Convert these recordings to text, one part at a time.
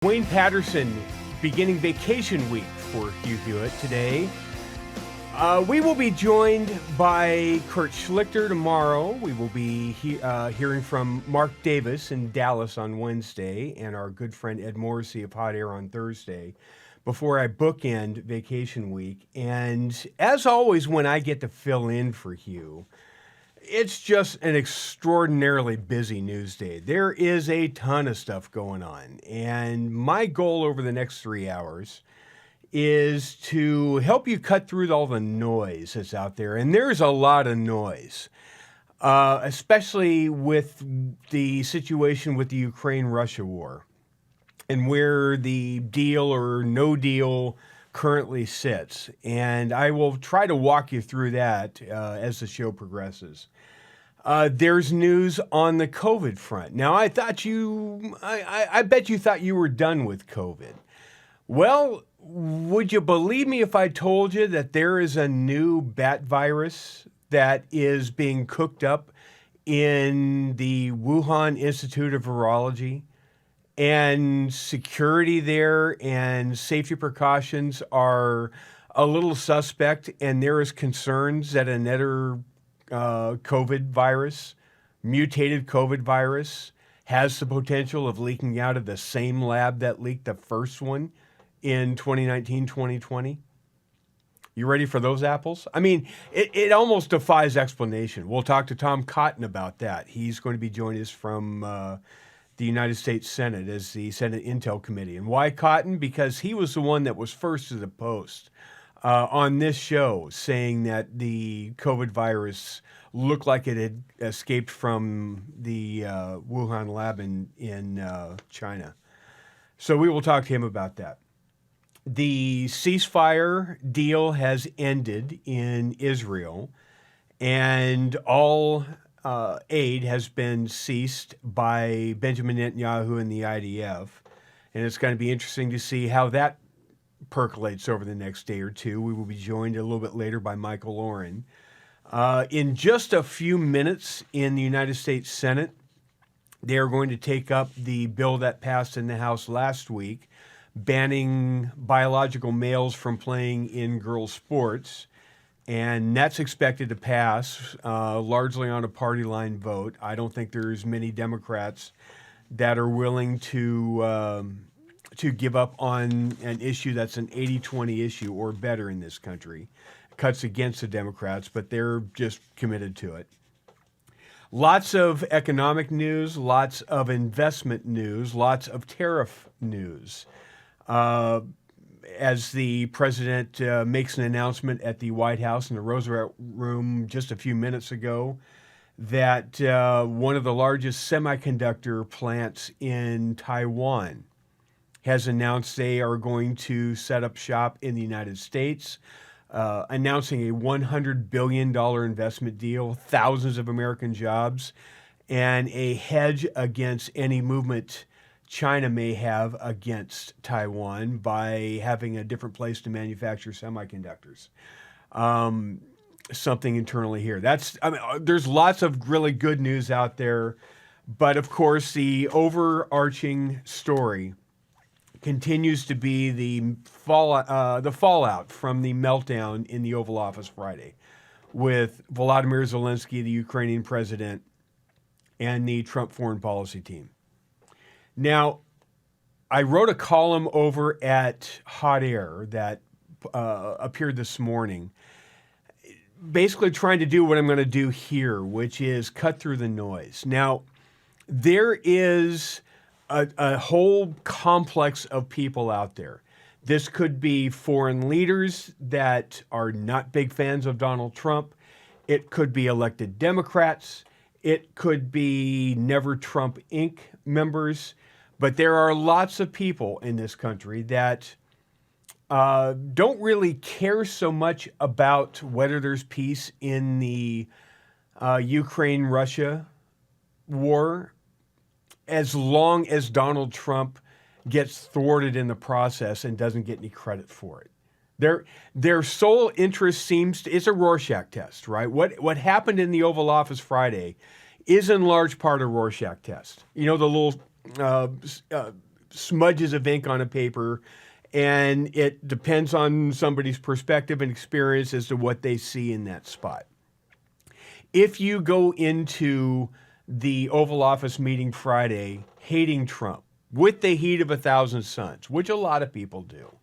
Wayne Patterson beginning vacation week for Hugh Hewitt today. We will be joined by Kurt Schlichter tomorrow. We will be hearing from Mark Davis in Dallas on Wednesday and our good friend Ed Morrissey of Hot Air on Thursday before I bookend vacation week. And as always, when I get to fill in for Hugh, it's just an extraordinarily busy news day. There is a ton of stuff going on. And my goal over the next 3 hours is to help you cut through all the noise that's out there. And there's a lot of noise, especially with the situation with the Ukraine-Russia war and where the deal or no deal currently sits. And I will try to walk you through that as the show progresses. There's news on the COVID front. Now, I bet you thought you were done with COVID. Well, would you believe me if I told you that there is a new bat virus that is being cooked up in the Wuhan Institute of Virology? And security there and safety precautions are a little suspect, and there is concerns that another COVID virus, mutated COVID virus, has the potential of leaking out of the same lab that leaked the first one in 2019, 2020. You ready for those apples? I mean, it almost defies explanation. We'll talk to Tom Cotton about that. He's going to be joining us from the United States Senate as the Senate Intel Committee. And why Cotton? Because he was the one that was first to the post on this show saying that the COVID virus looked like it had escaped from the Wuhan lab in China. So we will talk to him about that. The ceasefire deal has ended in Israel, and all aid has been ceased by Benjamin Netanyahu and the IDF, and it's going to be interesting to see how that percolates over the next day or two. We will be joined a little bit later by Michael Oren. In just a few minutes in the United States Senate, they are going to take up the bill that passed in the House last week, banning biological males from playing in girls' sports. And that's expected to pass largely on a party line vote. I don't think there's many Democrats that are willing to give up on an issue that's an 80-20 issue or better in this country. Cuts against the Democrats, but they're just committed to it. Lots of economic news, lots of investment news, lots of tariff news. As the president makes an announcement at the White House in the Roosevelt Room just a few minutes ago that one of the largest semiconductor plants in Taiwan has announced they are going to set up shop in the United States, announcing a $100 billion investment deal, thousands of American jobs, and a hedge against any movement China may have against Taiwan by having a different place to manufacture semiconductors. Something internally here. There's lots of really good news out there, but of course the overarching story continues to be the fallout from the meltdown in the Oval Office Friday with Volodymyr Zelensky, the Ukrainian president, and the Trump foreign policy team. Now, I wrote a column over at Hot Air that appeared this morning, basically trying to do what I'm going to do here, which is cut through the noise. Now, there is a whole complex of people out there. This could be foreign leaders that are not big fans of Donald Trump. It could be elected Democrats. It could be Never Trump Inc. members. But there are lots of people in this country that don't really care so much about whether there's peace in the Ukraine-Russia war as long as Donald Trump gets thwarted in the process and doesn't get any credit for it. Their sole interest it's a Rorschach test, right? What happened in the Oval Office Friday is in large part a Rorschach test. You know, the little smudges of ink on a paper, and it depends on somebody's perspective and experience as to what they see in that spot. If you go into the Oval Office meeting Friday hating Trump with the heat of 1,000 suns, which a lot of people do,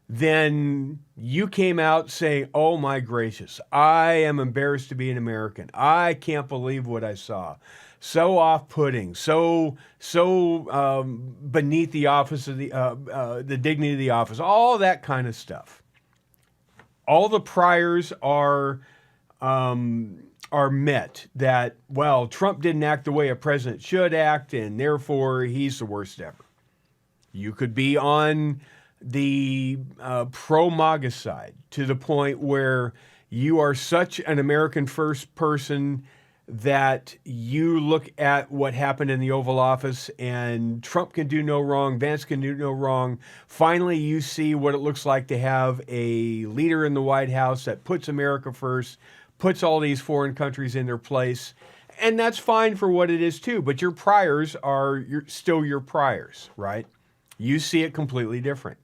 then you came out saying, oh my gracious, I am embarrassed to be an American. I can't believe what I saw. So off-putting, so beneath the office of the dignity of the office, all that kind of stuff. All the priors are met that, well, Trump didn't act the way a president should act, and therefore he's the worst ever. You could be on the pro-MAGA side to the point where you are such an American first person that you look at what happened in the Oval Office and Trump can do no wrong, Vance can do no wrong. Finally, you see what it looks like to have a leader in the White House that puts America first, puts all these foreign countries in their place, and that's fine for what it is too, but your priors are still your priors, right? You see it completely different.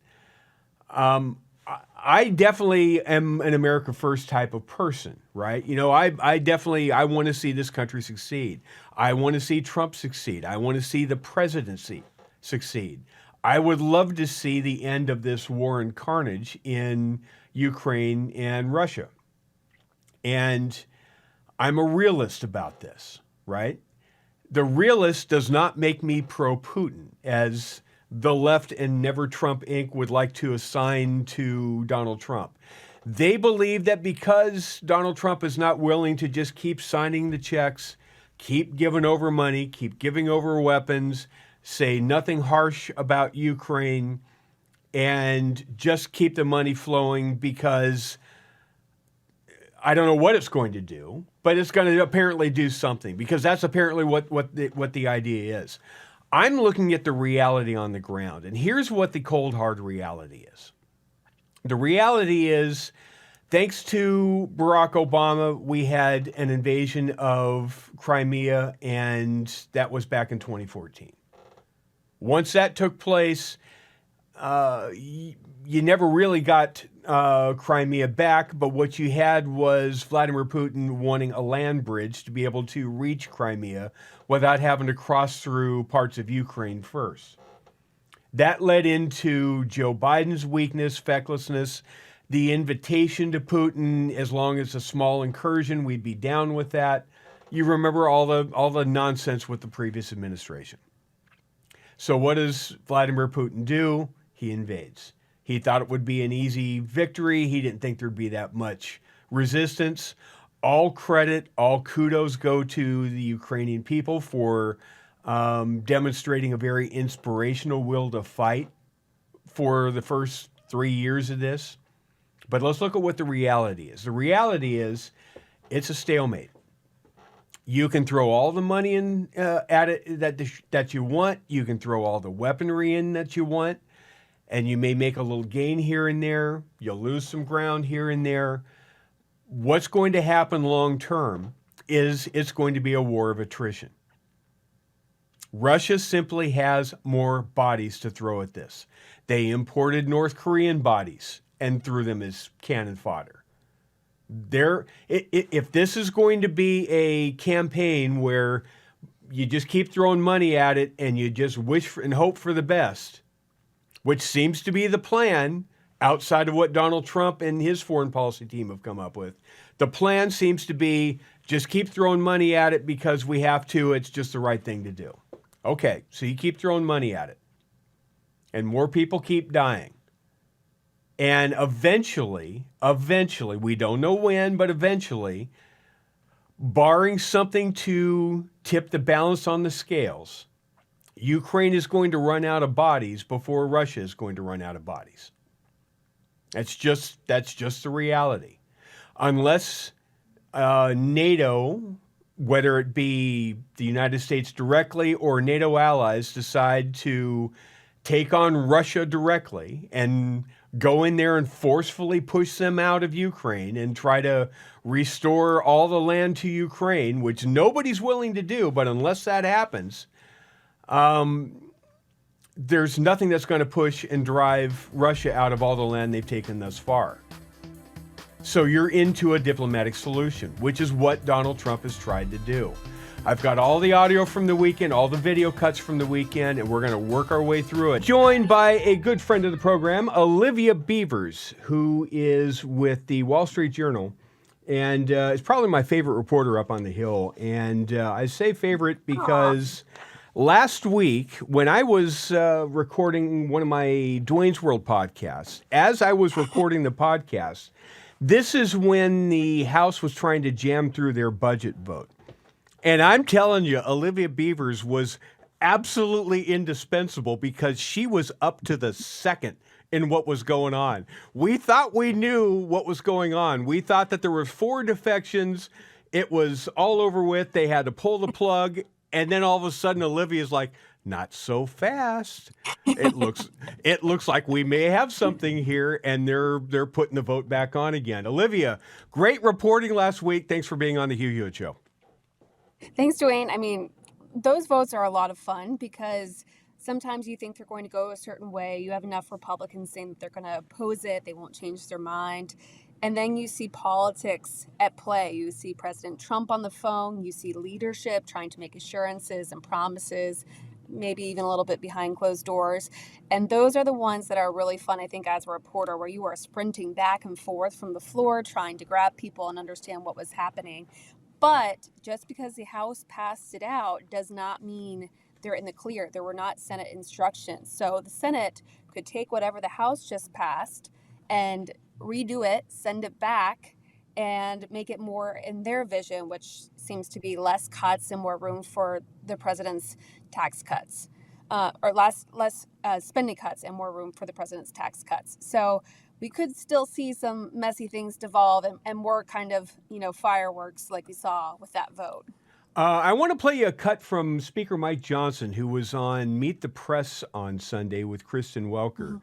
I definitely am an America First type of person, right? You know, I want to see this country succeed. I want to see Trump succeed. I want to see the presidency succeed. I would love to see the end of this war and carnage in Ukraine and Russia. And I'm a realist about this, right? The realist does not make me pro-Putin, as the left and Never Trump Inc. would like to assign to Donald Trump. They believe that because Donald Trump is not willing to just keep signing the checks, keep giving over money, keep giving over weapons, say nothing harsh about Ukraine, and just keep the money flowing, because I don't know what it's going to do, but it's going to apparently do something, because that's apparently what the idea is. I'm looking at the reality on the ground, and here's what the cold, hard reality is. The reality is, thanks to Barack Obama, we had an invasion of Crimea, and that was back in 2014. Once that took place, you never really got Crimea back, but what you had was Vladimir Putin wanting a land bridge to be able to reach Crimea without having to cross through parts of Ukraine first. That led into Joe Biden's weakness, fecklessness, the invitation to Putin, as long as a small incursion, we'd be down with that. You remember all the nonsense with the previous administration. So what does Vladimir Putin do? He invades. He thought it would be an easy victory. He didn't think there'd be that much resistance. All credit, all kudos go to the Ukrainian people for demonstrating a very inspirational will to fight for the first 3 years of this. But let's look at what the reality is. The reality is it's a stalemate. You can throw all the money in at it that you want. You can throw all the weaponry in that you want. And you may make a little gain here and there. You'll lose some ground here and there. What's going to happen long term is it's going to be a war of attrition. Russia simply has more bodies to throw at this. They imported North Korean bodies and threw them as cannon fodder. If this is going to be a campaign where you just keep throwing money at it and you just wish for, and hope for the best, which seems to be the plan outside of what Donald Trump and his foreign policy team have come up with. The plan seems to be just keep throwing money at it because we have to. It's just the right thing to do. Okay, so you keep throwing money at it. And more people keep dying. And eventually, we don't know when, but eventually, barring something to tip the balance on the scales, Ukraine is going to run out of bodies before Russia is going to run out of bodies. That's just the reality. Unless NATO, whether it be the United States directly or NATO allies, decide to take on Russia directly and go in there and forcefully push them out of Ukraine and try to restore all the land to Ukraine, which nobody's willing to do, but unless that happens, there's nothing that's going to push and drive Russia out of all the land they've taken thus far. So you're into a diplomatic solution, which is what Donald Trump has tried to do. I've got all the audio from the weekend, all the video cuts from the weekend, and we're going to work our way through it. Joined by a good friend of the program, Olivia Beavers, who is with the Wall Street Journal, and is probably my favorite reporter up on the Hill. And I say favorite because last week, when I was recording one of my Dwayne's World podcasts, as I was recording the podcast, this is when the House was trying to jam through their budget vote. And I'm telling you, Olivia Beavers was absolutely indispensable because she was up to the second in what was going on. We thought we knew what was going on. We thought that there were 4 defections. It was all over with. They had to pull the plug. And then all of a sudden, Olivia's like, not so fast. It looks like we may have something here, and they're putting the vote back on again. Olivia, great reporting last week. Thanks for being on the Hugh Hewitt Show. Thanks, Dwayne. I mean, those votes are a lot of fun because sometimes you think they're going to go a certain way. You have enough Republicans saying that they're going to oppose it. They won't change their mind. And then you see politics at play. You see President Trump on the phone. You see leadership trying to make assurances and promises, maybe even a little bit behind closed doors. And those are the ones that are really fun, I think, as a reporter, where you are sprinting back and forth from the floor, trying to grab people and understand what was happening. But just because the House passed it out does not mean they're in the clear. There were not Senate instructions. So the Senate could take whatever the House just passed and redo it, send it back, and make it more in their vision, which seems to be less cuts and more room for the president's tax cuts, or less spending cuts and more room for the president's tax cuts. So we could still see some messy things devolve and more kind of, fireworks like we saw with that vote. I want to play you a cut from Speaker Mike Johnson, who was on Meet the Press on Sunday with Kristen Welker. Mm-hmm.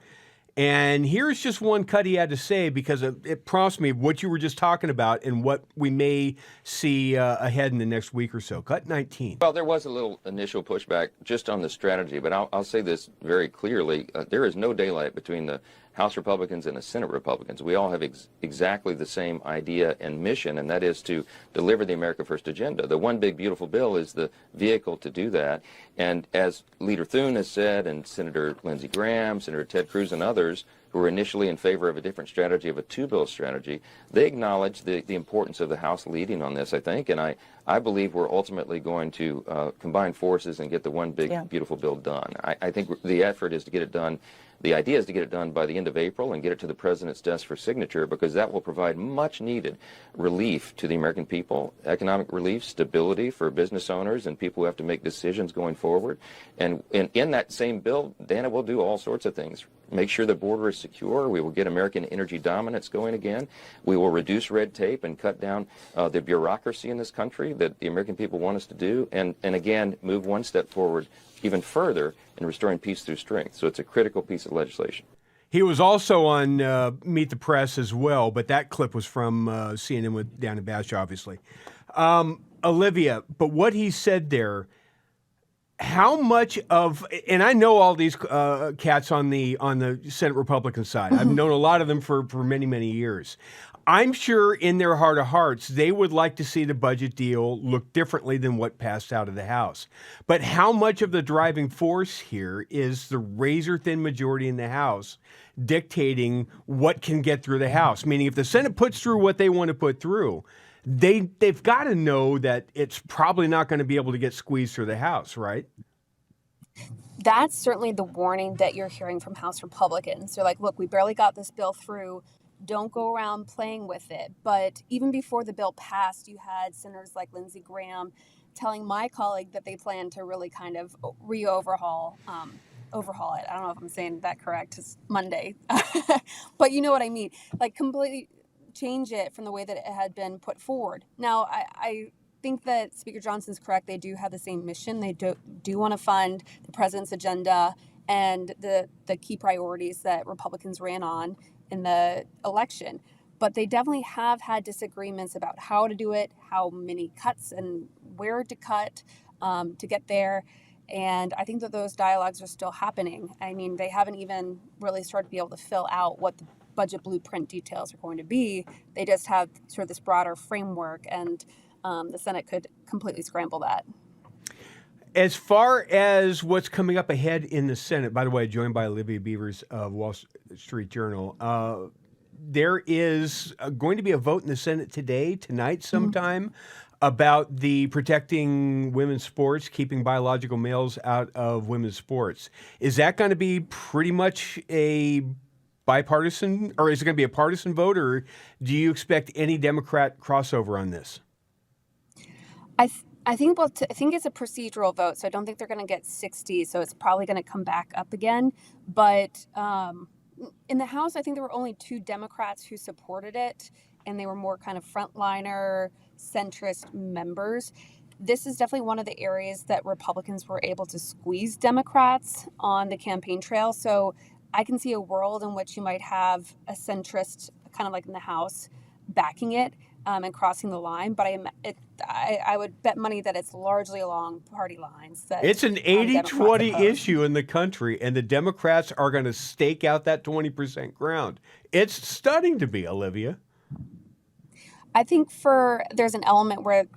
And here's just one cut he had to say because it prompts me what you were just talking about and what we may see ahead in the next week or so. Cut 19. Well, there was a little initial pushback just on the strategy, but I'll say this very clearly. There is no daylight between the House Republicans and the Senate Republicans. We all have exactly the same idea and mission, and that is to deliver the America First agenda. The One Big Beautiful Bill is the vehicle to do that. And as Leader Thune has said, and Senator Lindsey Graham, Senator Ted Cruz, and others who were initially in favor of a different strategy, of a two-bill strategy, they acknowledge the importance of the House leading on this, I think, and I believe we're ultimately going to combine forces and get the One Big Beautiful Bill done. I think the effort is to get it done. The idea is to get it done by the end of April and get it to the president's desk for signature, because that will provide much needed relief to the American people, economic relief, stability for business owners and people who have to make decisions going forward. And in that same bill, Dana will do all sorts of things. Make sure the border is secure. We will get American energy dominance going again. We will reduce red tape and cut down the bureaucracy in this country that the American people want us to do. And again, move one step forward even further in restoring peace through strength. So it's a critical piece of legislation. He was also on Meet the Press as well, but that clip was from CNN with Dana Bash, obviously. Olivia, but what he said there, how much of, and I know all these cats on the Senate Republican side. I've known a lot of them for many, many years. I'm sure in their heart of hearts, they would like to see the budget deal look differently than what passed out of the House. But how much of the driving force here is the razor-thin majority in the House dictating what can get through the House? Meaning if the Senate puts through what they want to put through, they've got to know that it's probably not going to be able to get squeezed through the House, right? That's certainly the warning that you're hearing from House Republicans. They're like, look, we barely got this bill through. Don't go around playing with it. But even before the bill passed, you had senators like Lindsey Graham telling my colleague that they plan to really kind of overhaul it. I don't know if I'm saying that correct. It's Monday. But you know what I mean. Like completely change it from the way that it had been put forward. Now, I think that Speaker Johnson's correct. They do have the same mission. They do want to fund the president's agenda and the key priorities that Republicans ran on in the election. But they definitely have had disagreements about how to do it, how many cuts and where to cut to get there. And I think that those dialogues are still happening. I mean, they haven't even really started to be able to fill out what the budget blueprint details are going to be. They just have sort of this broader framework, and the Senate could completely scramble that. As far as what's coming up ahead in the Senate, by the way, joined by Olivia Beavers of Wall Street Journal, there is going to be a vote in the Senate tonight sometime, about the protecting women's sports, keeping biological males out of women's sports. Is that going to be pretty much a bipartisan, or is it going to be a partisan vote, or do you expect any Democrat crossover on this? I think I think it's a procedural vote, so I don't think they're going to get 60. So it's probably going to come back up again. But in the House, I think there were only 2 Democrats who supported it, and they were more kind of frontliner, centrist members. This is definitely one of the areas that Republicans were able to squeeze Democrats on the campaign trail. So I can see a world in which you might have a centrist, kind of like in the House, backing it and crossing the line. But I would bet money that it's largely along party lines. That it's an 80-20 issue in the country, and the Democrats are going to stake out that 20% ground. It's stunning to me, Olivia. I think there's an element where,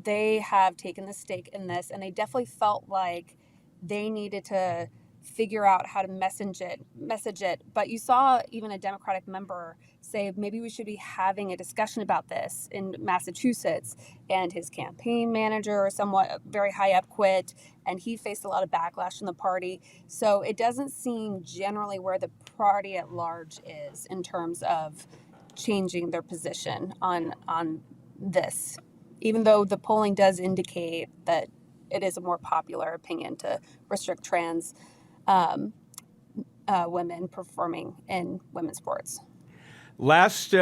they have taken the stake in this, and they definitely felt like they needed to figure out how to message it. But you saw even a Democratic member say, maybe we should be having a discussion about this in Massachusetts, and his campaign manager, or somewhat very high up, quit, and he faced a lot of backlash from the party. So it doesn't seem generally where the party at large is in terms of changing their position on this, even though the polling does indicate that it is a more popular opinion to restrict trans women performing in women's sports. Last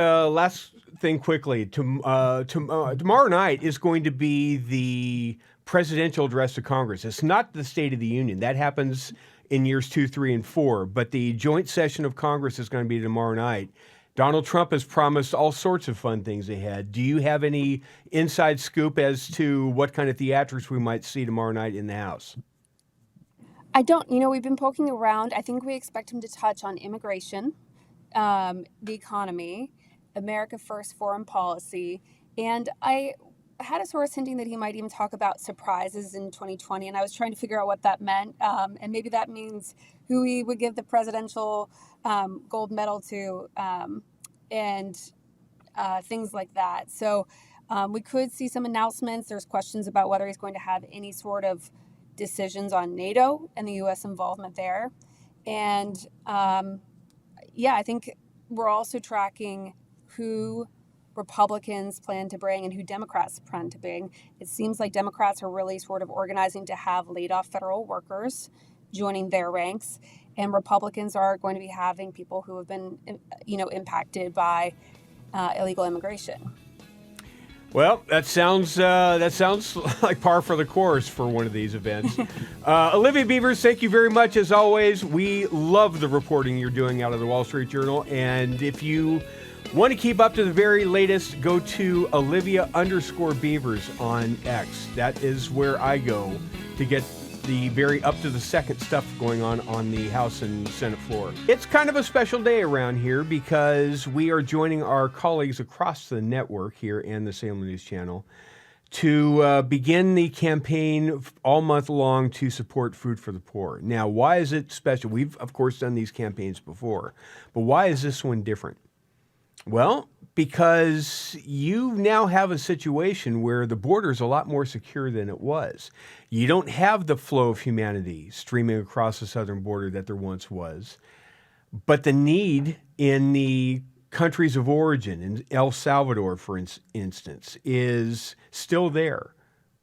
thing quickly. Tomorrow night is going to be the presidential address to Congress. It's not the State of the Union. That happens in years 2, 3, and 4. But the joint session of Congress is going to be tomorrow night. Donald Trump has promised all sorts of fun things ahead. Do you have any inside scoop as to what kind of theatrics we might see tomorrow night in the House? I don't. We've been poking around. I think we expect him to touch on immigration, the economy, America First foreign policy, and I had a source hinting that he might even talk about surprises in 2020, and I was trying to figure out what that meant, and maybe that means who he would give the presidential gold medal to, and things like that. So we could see some announcements. There's questions about whether he's going to have any sort of decisions on NATO and the U.S. involvement there. And I think we're also tracking who Republicans plan to bring and who Democrats plan to bring. It seems like Democrats are really sort of organizing to have laid off federal workers joining their ranks, and Republicans are going to be having people who have been, impacted by illegal immigration. Well, that sounds like par for the course for one of these events. Olivia Beavers, thank you very much as always. We love the reporting you're doing out of the Wall Street Journal, and if you want to keep up to the very latest, go to Olivia_Beavers on X. That is where I go to get the very up to the second stuff going on the House and Senate floor. It's kind of a special day around here because we are joining our colleagues across the network here and the Salem News Channel to begin the campaign all month long to support Food for the Poor. Now, why is it special? We've, of course, done these campaigns before, but why is this one different? Well, because you now have a situation where the border is a lot more secure than it was. You don't have the flow of humanity streaming across the southern border that there once was. But the need in the countries of origin, in El Salvador, for instance, is still there.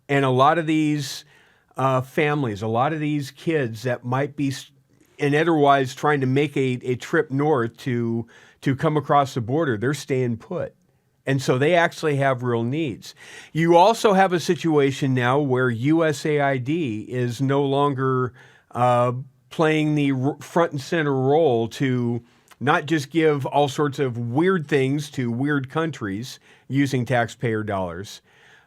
And a lot of these families, a lot of these kids that might be otherwise trying to make a trip north to come across the border, they're staying put. And so they actually have real needs. You also have a situation now where USAID is no longer playing the front and center role to not just give all sorts of weird things to weird countries using taxpayer dollars,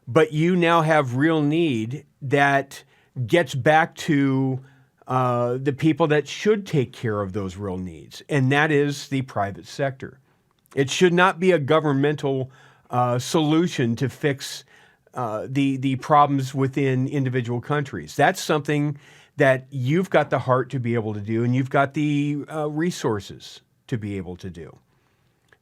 but you now have real need that gets back to the people that should take care of those real needs, and that is the private sector. It should not be a governmental solution to fix the problems within individual countries. That's something that you've got the heart to be able to do, and you've got the resources to be able to do.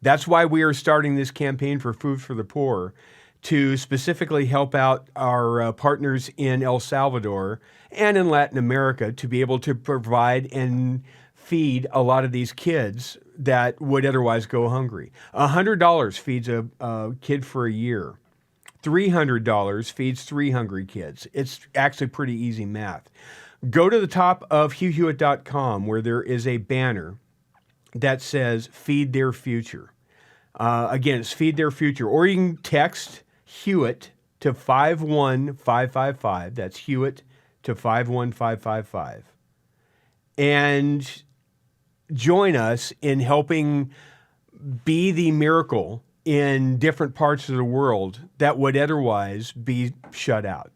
That's why we are starting this campaign for Food for the Poor, to specifically help out our partners in El Salvador and in Latin America to be able to provide and feed a lot of these kids that would otherwise go hungry. $100 feeds a kid for a year. $300 feeds 3 hungry kids. It's actually pretty easy math. Go to the top of HughHewitt.com where there is a banner that says Feed Their Future. Again, it's Feed Their Future. Or you can text Hewitt to 51555. That's Hewitt to 51555. And join us in helping be the miracle in different parts of the world that would otherwise be shut out.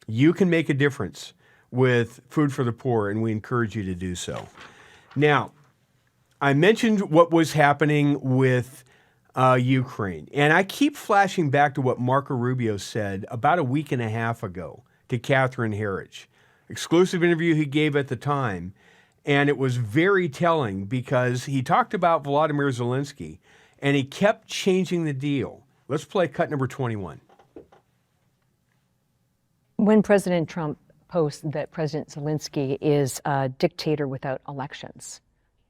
You can make a difference with Food for the Poor, and we encourage you to do so. Now, I mentioned what was happening with Ukraine, and I keep flashing back to what Marco Rubio said about a week and a half ago to Catherine Herridge. Exclusive interview he gave at the time, and it was very telling because he talked about Volodymyr Zelensky, and he kept changing the deal. Let's play cut number 21. When President Trump posts that President Zelensky is a dictator without elections,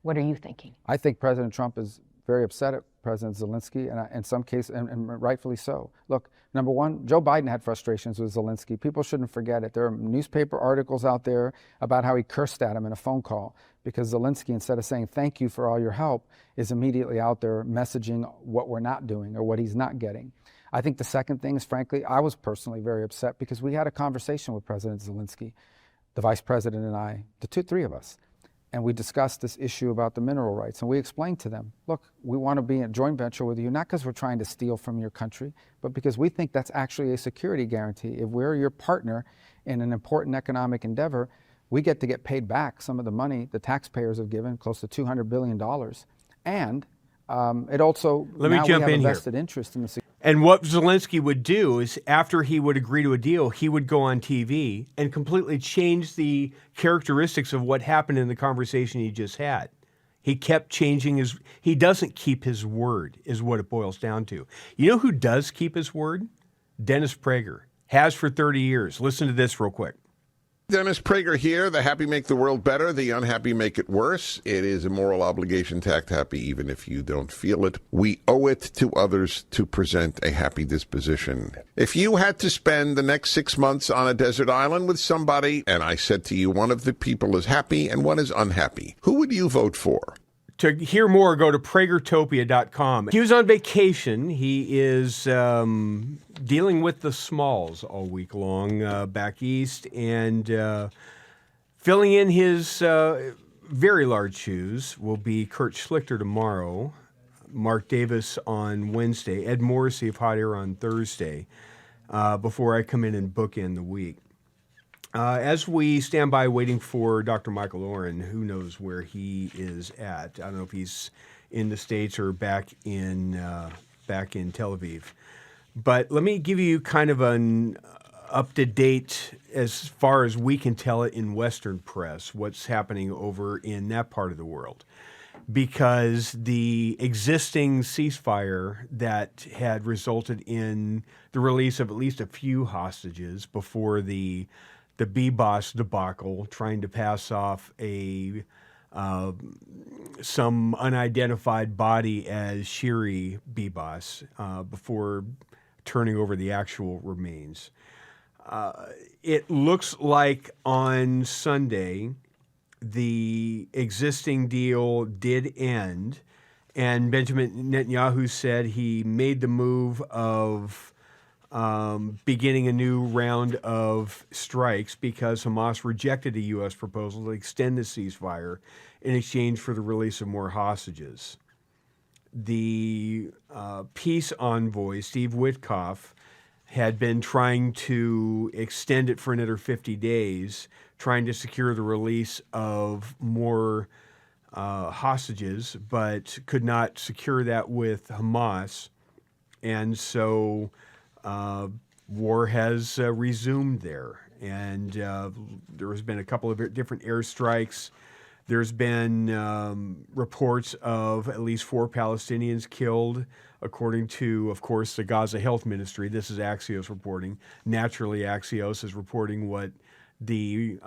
what are you thinking? I think President Trump is very upset at President Zelensky, and in some cases, and rightfully so. Look, number one, Joe Biden had frustrations with Zelensky. People shouldn't forget it. There are newspaper articles out there about how he cursed at him in a phone call because Zelensky, instead of saying thank you for all your help, is immediately out there messaging what we're not doing or what he's not getting. I think the second thing is, frankly, I was personally very upset because we had a conversation with President Zelensky, the vice president and I, three of us. And we discussed this issue about the mineral rights. And we explained to them, look, we want to be in a joint venture with you, not because we're trying to steal from your country, but because we think that's actually a security guarantee. If we're your partner in an important economic endeavor, we get to get paid back some of the money the taxpayers have given, close to $200 billion. And it also, Let me jump we have in a here. vested interest in the security. And what Zelensky would do is, after he would agree to a deal, he would go on TV and completely change the characteristics of what happened in the conversation he just had. He kept changing he doesn't keep his word, is what it boils down to. You know who does keep his word? Dennis Prager. Has for 30 years. Listen to this real quick. Dennis Prager here. The happy make the world better. The unhappy make it worse. It is a moral obligation to act happy even if you don't feel it. We owe it to others to present a happy disposition. If you had to spend the next 6 months on a desert island with somebody, and I said to you one of the people is happy and one is unhappy, who would you vote for? To hear more, go to pragertopia.com. He was on vacation. He is dealing with the smalls all week long back east, and filling in his very large shoes will be Kurt Schlichter tomorrow, Mark Davis on Wednesday, Ed Morrissey of Hot Air on Thursday, before I come in and bookend the week. As we stand by waiting for Dr. Michael Oren, who knows where he is at. I don't know if he's in the States or back in Tel Aviv. But let me give you kind of an up-to-date, as far as we can tell it in Western press, what's happening over in that part of the world. Because the existing ceasefire that had resulted in the release of at least a few hostages before the B-Boss debacle, trying to pass off some unidentified body as Shiri B-Boss before turning over the actual remains. It looks like on Sunday the existing deal did end, and Benjamin Netanyahu said he made the move of beginning a new round of strikes because Hamas rejected a U.S. proposal to extend the ceasefire in exchange for the release of more hostages. The peace envoy, Steve Witkoff, had been trying to extend it for another 50 days, trying to secure the release of more hostages, but could not secure that with Hamas. And so war has resumed there. And there has been a couple of different airstrikes. There's been reports of at least 4 Palestinians killed, according to, of course, the Gaza Health Ministry. This is Axios reporting. Naturally, Axios is reporting what the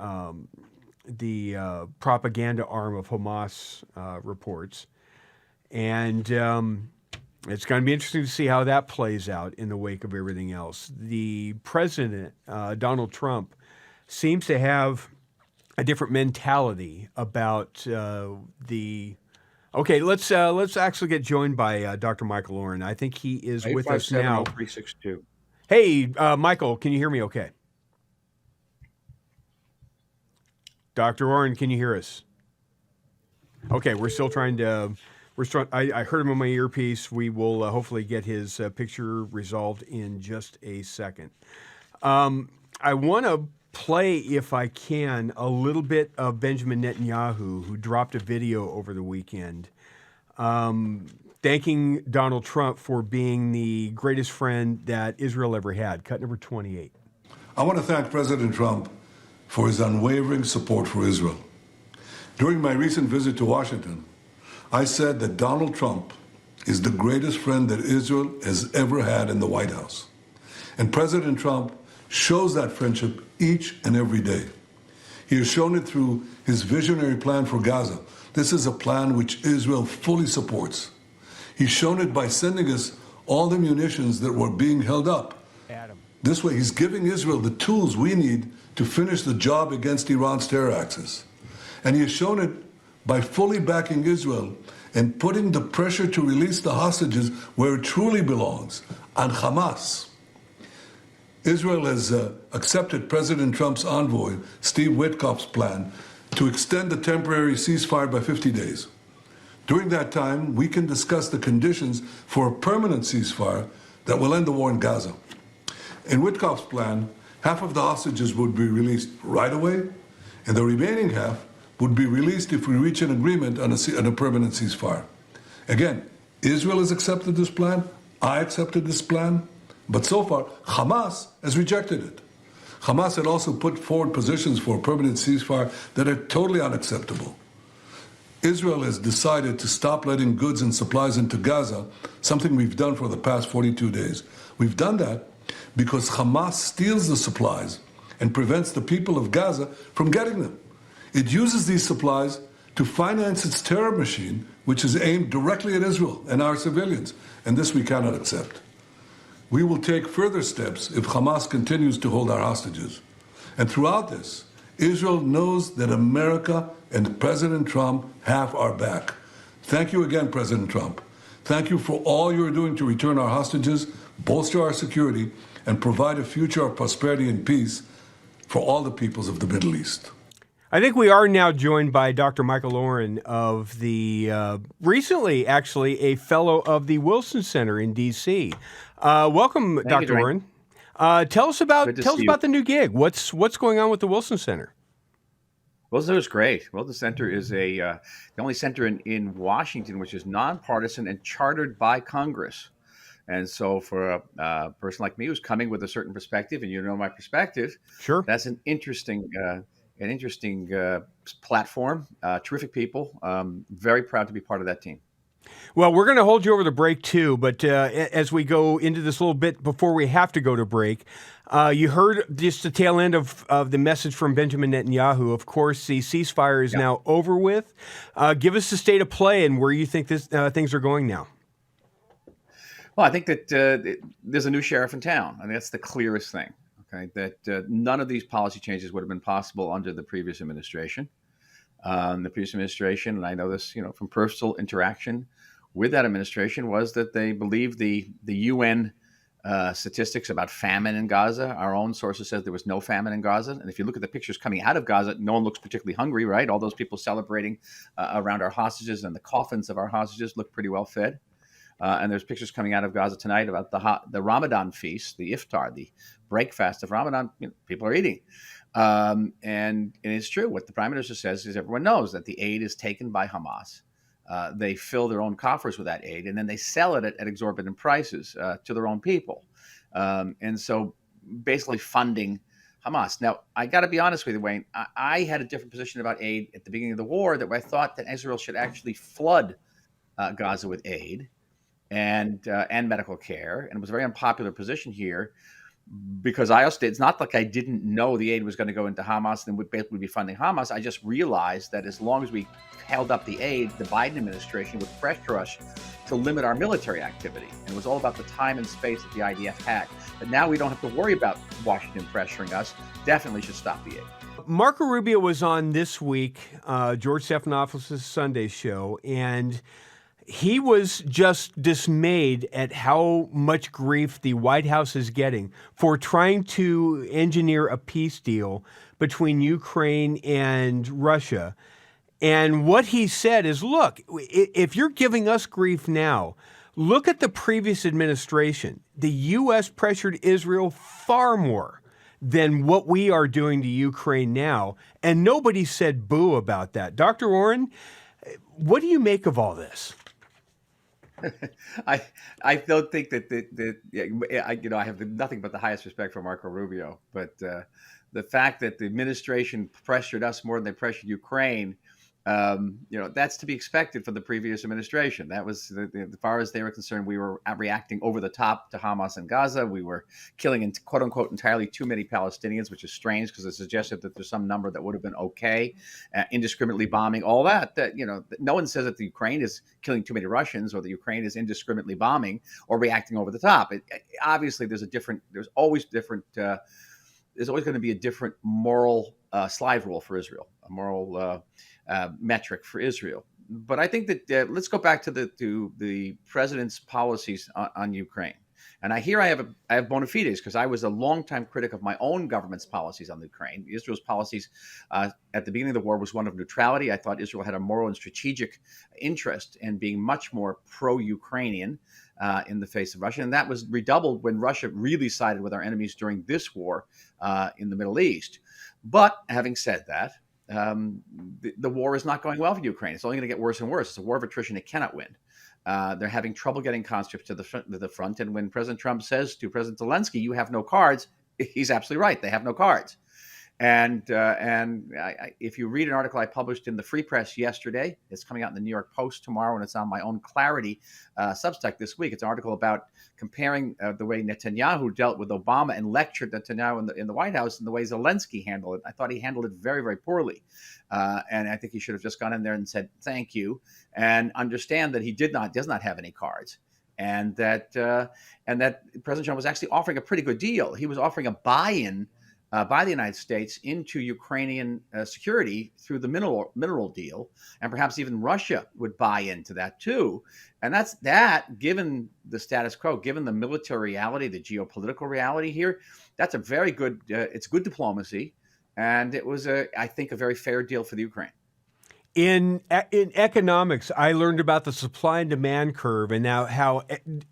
propaganda arm of Hamas reports. And it's going to be interesting to see how that plays out in the wake of everything else. The president, Donald Trump, seems to have a different mentality about the. Okay, let's actually get joined by Dr. Michael Oren. I think he is with us now. 362. Hey, Michael, can you hear me? Okay. Dr. Oren, can you hear us? Okay, we're still trying to. I heard him on my earpiece. We will hopefully get his picture resolved in just a second. I want to play, if I can, a little bit of Benjamin Netanyahu, who dropped a video over the weekend thanking Donald Trump for being the greatest friend that Israel ever had. Cut number 28. I want to thank President Trump for his unwavering support for Israel. During my recent visit to Washington, I said that Donald Trump is the greatest friend that Israel has ever had in the White House. And President Trump shows that friendship each and every day. He has shown it through his visionary plan for Gaza. This is a plan which Israel fully supports. He's shown it by sending us all the munitions that were being held up. This way, he's giving Israel the tools we need to finish the job against Iran's terror axis. And he has shown it by fully backing Israel and putting the pressure to release the hostages where it truly belongs, on Hamas. Israel has accepted President Trump's envoy, Steve Witkoff's plan to extend the temporary ceasefire by 50 days. During that time, we can discuss the conditions for a permanent ceasefire that will end the war in Gaza. In Witkoff's plan, half of the hostages would be released right away, and the remaining half would be released if we reach an agreement on a permanent ceasefire. Again, Israel has accepted this plan, I accepted this plan, but so far, Hamas has rejected it. Hamas had also put forward positions for a permanent ceasefire that are totally unacceptable. Israel has decided to stop letting goods and supplies into Gaza, something we've done for the past 42 days. We've done that because Hamas steals the supplies and prevents the people of Gaza from getting them. It uses these supplies to finance its terror machine, which is aimed directly at Israel and our civilians, and this we cannot accept. We will take further steps if Hamas continues to hold our hostages. And throughout this, Israel knows that America and President Trump have our back. Thank you again, President Trump. Thank you for all you're doing to return our hostages, bolster our security, and provide a future of prosperity and peace for all the peoples of the Middle East. I think we are now joined by Dr. Michael Oren of the, recently actually, a fellow of the Wilson Center in D.C. Welcome, Dr. Oren. Tell us about the new gig. What's going on with the Wilson Center? Wilson Center is great. Wilson Center is the only center in Washington which is nonpartisan and chartered by Congress. And so for a person like me who's coming with a certain perspective, and you know my perspective, sure, that's an interesting platform. Terrific people. Very proud to be part of that team. Well, we're going to hold you over the break, too. But as we go into this a little bit before we have to go to break, you heard just the tail end of the message from Benjamin Netanyahu. Of course, the ceasefire is now over with. Give us the state of play and where you think things are going now. Well, I think that there's a new sheriff in town. I mean, that's the clearest thing. Okay, that none of these policy changes would have been possible under the previous administration. The previous administration, and I know this, from personal interaction with that administration, was that they believed the UN statistics about famine in Gaza. Our own sources said there was no famine in Gaza. And if you look at the pictures coming out of Gaza, no one looks particularly hungry, right? All those people celebrating around our hostages and the coffins of our hostages look pretty well fed. And there's pictures coming out of Gaza tonight about the Ramadan feast, the iftar, the break fast of Ramadan. People are eating. And it's true. What the prime minister says is everyone knows that the aid is taken by Hamas. They fill their own coffers with that aid, and then they sell it at exorbitant prices to their own people. And so basically funding Hamas. Now, I got to be honest with you, Wayne. I had a different position about aid at the beginning of the war, that I thought that Israel should actually flood Gaza with aid and medical care. And it was a very unpopular position here, because it's not like I didn't know the aid was going to go into Hamas and would basically be funding Hamas. I just realized that as long as we held up the aid, the Biden administration would pressure us to limit our military activity. And it was all about the time and space that the IDF had. But now we don't have to worry about Washington pressuring us. Definitely should stop the aid. Marco Rubio was on this week, George Stephanopoulos' Sunday show, and he was just dismayed at how much grief the White House is getting for trying to engineer a peace deal between Ukraine and Russia. And what he said is, look, if you're giving us grief now, look at the previous administration. The U.S. pressured Israel far more than what we are doing to Ukraine now. And nobody said boo about that. Dr. Oren, what do you make of all this? I don't think that I have nothing but the highest respect for Marco Rubio, but the fact that the administration pressured us more than they pressured Ukraine, that's to be expected from the previous administration. That was, as far as they were concerned, we were reacting over the top to Hamas and Gaza. We were killing, quote unquote, entirely too many Palestinians, which is strange because it suggested that there's some number that would have been okay. Indiscriminately bombing, all that. No one says that the Ukraine is killing too many Russians or the Ukraine is indiscriminately bombing or reacting over the top. Obviously, there's always going to be a different moral slide rule for Israel, a moral metric for Israel. But I think that let's go back to the president's policies on Ukraine. And I have bona fides because I was a longtime critic of my own government's policies on Ukraine. Israel's policies at the beginning of the war was one of neutrality. I thought Israel had a moral and strategic interest in being much more pro-Ukrainian in the face of Russia. And that was redoubled when Russia really sided with our enemies during this war in the Middle East. But having said that, the war is not going well for Ukraine. It's only going to get worse and worse. It's a war of attrition it cannot win. They're having trouble getting conscripts to the front. And when President Trump says to President Zelensky, you have no cards, he's absolutely right. They have no cards. And if you read an article I published in the Free Press yesterday, it's coming out in the New York Post tomorrow, and it's on my own Clarity Substack this week. It's an article about comparing the way Netanyahu dealt with Obama and lectured Netanyahu in the White House and the way Zelensky handled it. I thought he handled it very, very poorly. And I think he should have just gone in there and said, thank you, and understand that he does not have any cards. And that President Trump was actually offering a pretty good deal. He was offering a buy-in by the United States into Ukrainian security through the mineral deal, and perhaps even Russia would buy into that too. And given the status quo, given the military reality, the geopolitical reality here, that's a very good. It's good diplomacy, and it was I think a very fair deal for the Ukraine. In economics, I learned about the supply and demand curve and now how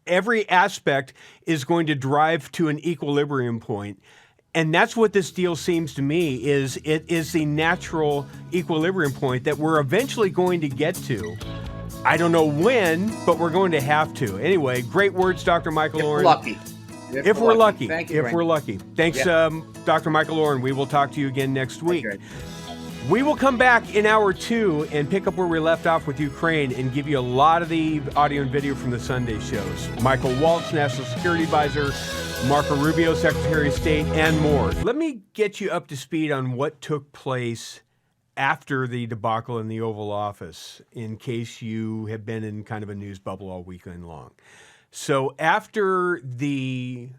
every aspect is going to drive to an equilibrium point. And that's what this deal seems to me is. It is the natural equilibrium point that we're eventually going to get to. I don't know when, but we're going to have to. Anyway, great words, Dr. Michael Oren. If we're lucky. Thank you, if we're lucky. Thanks, Dr. Michael Oren. We will talk to you again next week. We will come back in hour 2 and pick up where we left off with Ukraine and give you a lot of the audio and video from the Sunday shows. Michael Waltz, National Security Advisor, Marco Rubio, Secretary of State, and more. Let me get you up to speed on what took place after the debacle in the Oval Office, in case you have been in kind of a news bubble all weekend long. So after the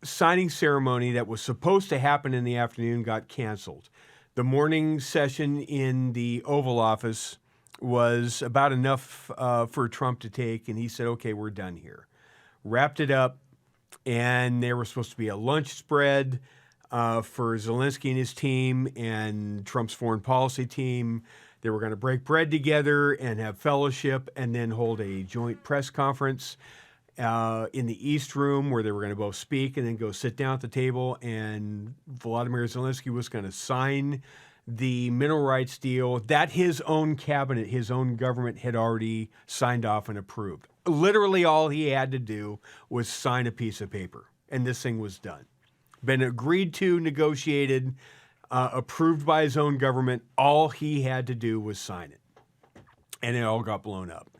signing ceremony that was supposed to happen in the afternoon got canceled, the morning session in the Oval Office was about enough for Trump to take, and he said, okay, we're done here. Wrapped it up, and there was supposed to be a lunch spread for Zelensky and his team and Trump's foreign policy team They were going to break bread together and have fellowship and then hold a joint press conference in the East Room where they were going to both speak and then go sit down at the table. And Volodymyr Zelensky was going to sign the mineral rights deal that his own cabinet, his own government had already signed off and approved. Literally all he had to do was sign a piece of paper, and this thing was done. Been agreed to, negotiated, approved by his own government. All he had to do was sign it, and it all got blown up.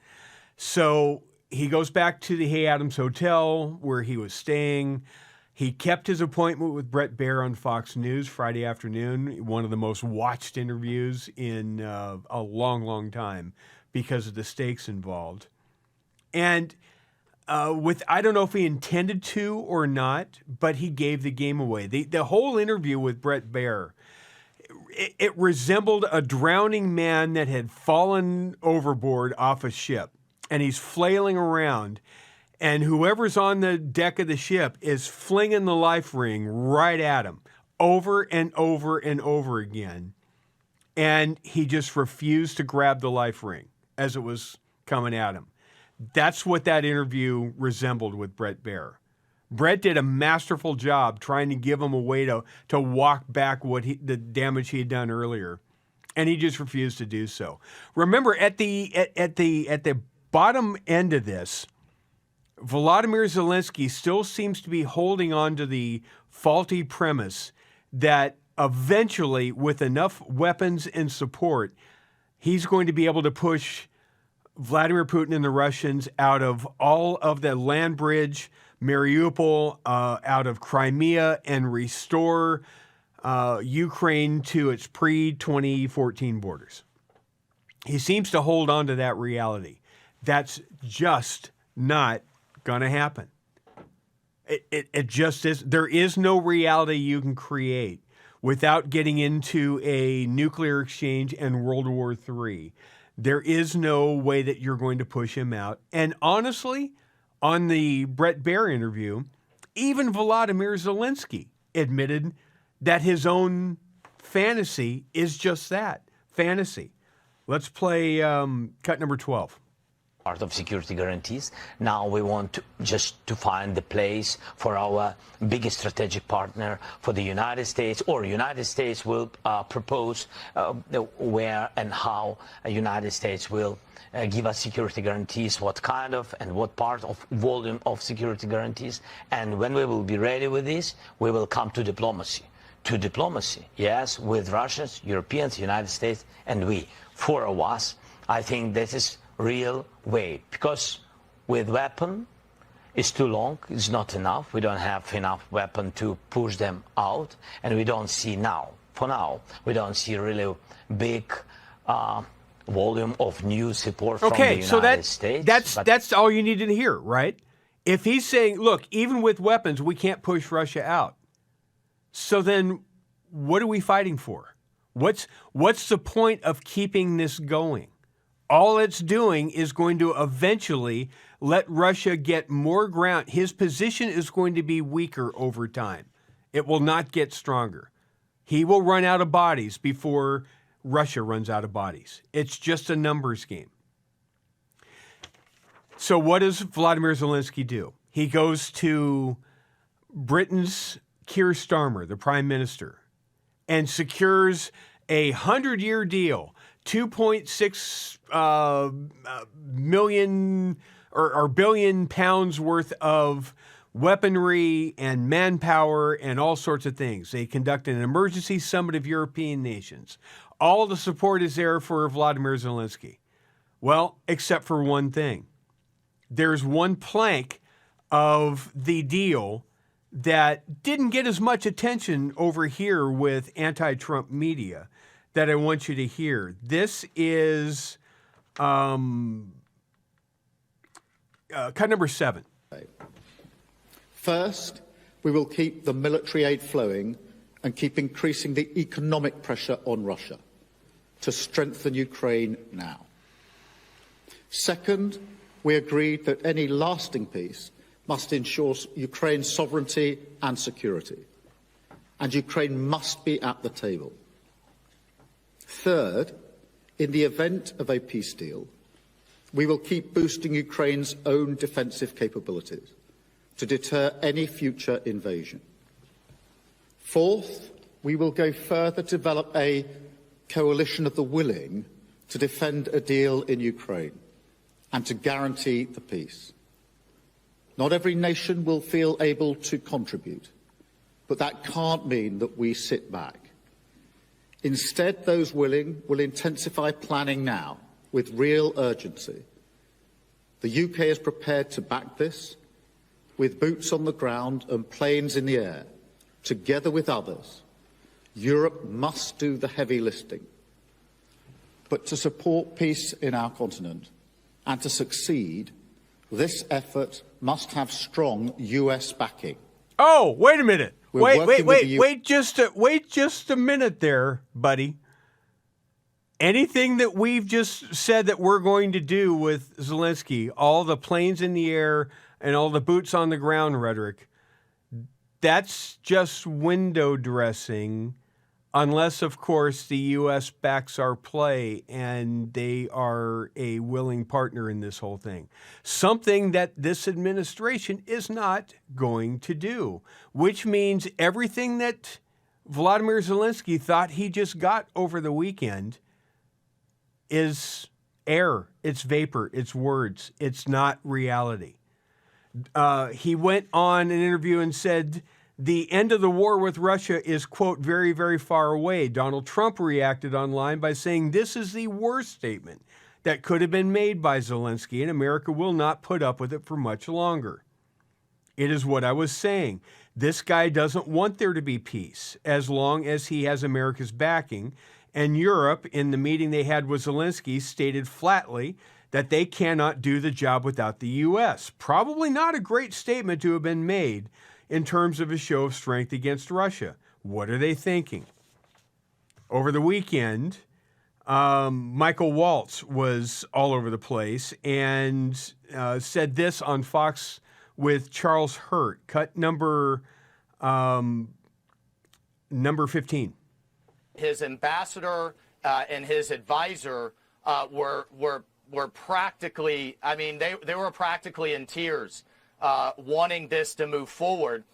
So he goes back to the Hay Adams Hotel where he was staying. He kept his appointment with Bret Baier on Fox News Friday afternoon, one of the most watched interviews in a long, long time because of the stakes involved. And I don't know if he intended to or not, but he gave the game away. The whole interview with Bret Baier, it resembled a drowning man that had fallen overboard off a ship, and he's flailing around. And whoever's on the deck of the ship is flinging the life ring right at him over and over and over again. And he just refused to grab the life ring as it was coming at him. That's what that interview resembled with Bret Baier. Bret did a masterful job trying to give him a way to walk back the damage he had done earlier. And he just refused to do so. Remember, at the bottom end of this, Volodymyr Zelensky still seems to be holding on to the faulty premise that eventually, with enough weapons and support, he's going to be able to push Vladimir Putin and the Russians out of all of the land bridge, Mariupol, out of Crimea, and restore Ukraine to its pre-2014 borders. He seems to hold on to that reality. That's just not going to happen. It just is. There is no reality you can create without getting into a nuclear exchange and World War III. There is no way that you're going to push him out. And honestly, on the Bret Baier interview, even Volodymyr Zelensky admitted that his own fantasy is just that, fantasy. Let's play cut number 12. Part of security guarantees. Now we want to find the place for our biggest strategic partner, for the United States, or United States will propose where and how United States will give us security guarantees, what kind of and what part of volume of security guarantees. And when we will be ready with this, we will come to diplomacy. To diplomacy, yes, with Russians, Europeans, United States, and we. Four of us, I think this is real way, because with weapon it's too long, it's not enough. We don't have enough weapon to push them out, and we don't see now, for now, we don't see really big volume of new support from the United States. That's all you needed to hear, right? If he's saying, look, even with weapons, we can't push Russia out. So then what are we fighting for? What's the point of keeping this going? All it's doing is going to eventually let Russia get more ground. His position is going to be weaker over time. It will not get stronger. He will run out of bodies before Russia runs out of bodies. It's just a numbers game. So what does Volodymyr Zelensky do? He goes to Britain's Keir Starmer, the Prime Minister, and secures a 100-year deal, 2.6 million or billion pounds worth of weaponry and manpower and all sorts of things. They conduct an emergency summit of European nations. All the support is there for Volodymyr Zelensky. Well, except for one thing. There's one plank of the deal that didn't get as much attention over here with anti-Trump media that I want you to hear. This is cut number 7. First, we will keep the military aid flowing and keep increasing the economic pressure on Russia to strengthen Ukraine now. Second, we agreed that any lasting peace must ensure Ukraine's sovereignty and security, and Ukraine must be at the table. Third, In the event of a peace deal, we will keep boosting Ukraine's own defensive capabilities to deter any future invasion. Fourth, we will go further to develop a coalition of the willing to defend a deal in Ukraine and to guarantee the peace. Not every nation will feel able to contribute, but that can't mean that we sit back. Instead, those willing will intensify planning now with real urgency. The UK is prepared to back this with boots on the ground and planes in the air. Together with others, Europe must do the heavy lifting. But to support peace in our continent and to succeed, this effort must have strong US backing. Oh, wait a minute. Wait just a minute there, buddy. Anything that we've just said that we're going to do with Zelensky, all the planes in the air and all the boots on the ground rhetoric, that's just window dressing, unless, of course, the U.S. backs our play and they are a willing partner in this whole thing. Something that this administration is not going to do, which means everything that Vladimir Zelensky thought he just got over the weekend is air, it's vapor, it's words, it's not reality. He went on an interview and said the end of the war with Russia is, quote, very, very far away. Donald Trump reacted online by saying this is the worst statement that could have been made by Zelensky, and America will not put up with it for much longer. It is what I was saying. This guy doesn't want there to be peace as long as he has America's backing. And Europe, in the meeting they had with Zelensky, stated flatly that they cannot do the job without the U.S. Probably not a great statement to have been made in terms of a show of strength against Russia. What are they thinking? Over the weekend, Michael Waltz was all over the place and said this on Fox with Charles Hurt, cut number 15. His ambassador and his advisor were practically, I mean, they were practically in tears, wanting this to move forward.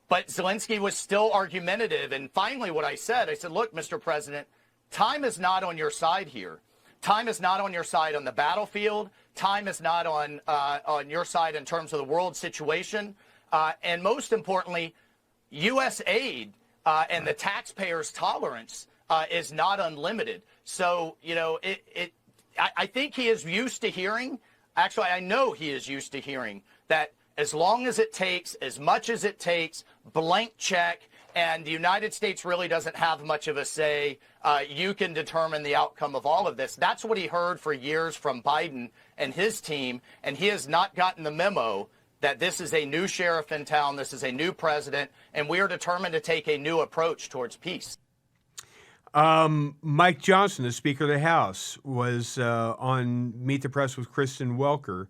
But Zelensky was still argumentative. And finally, what I said, look, Mr. President, time is not on your side here. Time is not on your side on the battlefield. Time is not on your side in terms of the world situation. And most importantly, U.S. aid and the taxpayers' tolerance is not unlimited. So, you know, I think he is used to hearing, actually, I know he is used to hearing that as long as it takes, as much as it takes, blank check, and the United States really doesn't have much of a say, you can determine the outcome of all of this. That's what he heard for years from Biden and his team, and he has not gotten the memo that this is a new sheriff in town, this is a new president, and we are determined to take a new approach towards peace. Mike Johnson, the Speaker of the House, was on Meet the Press with Kristen Welker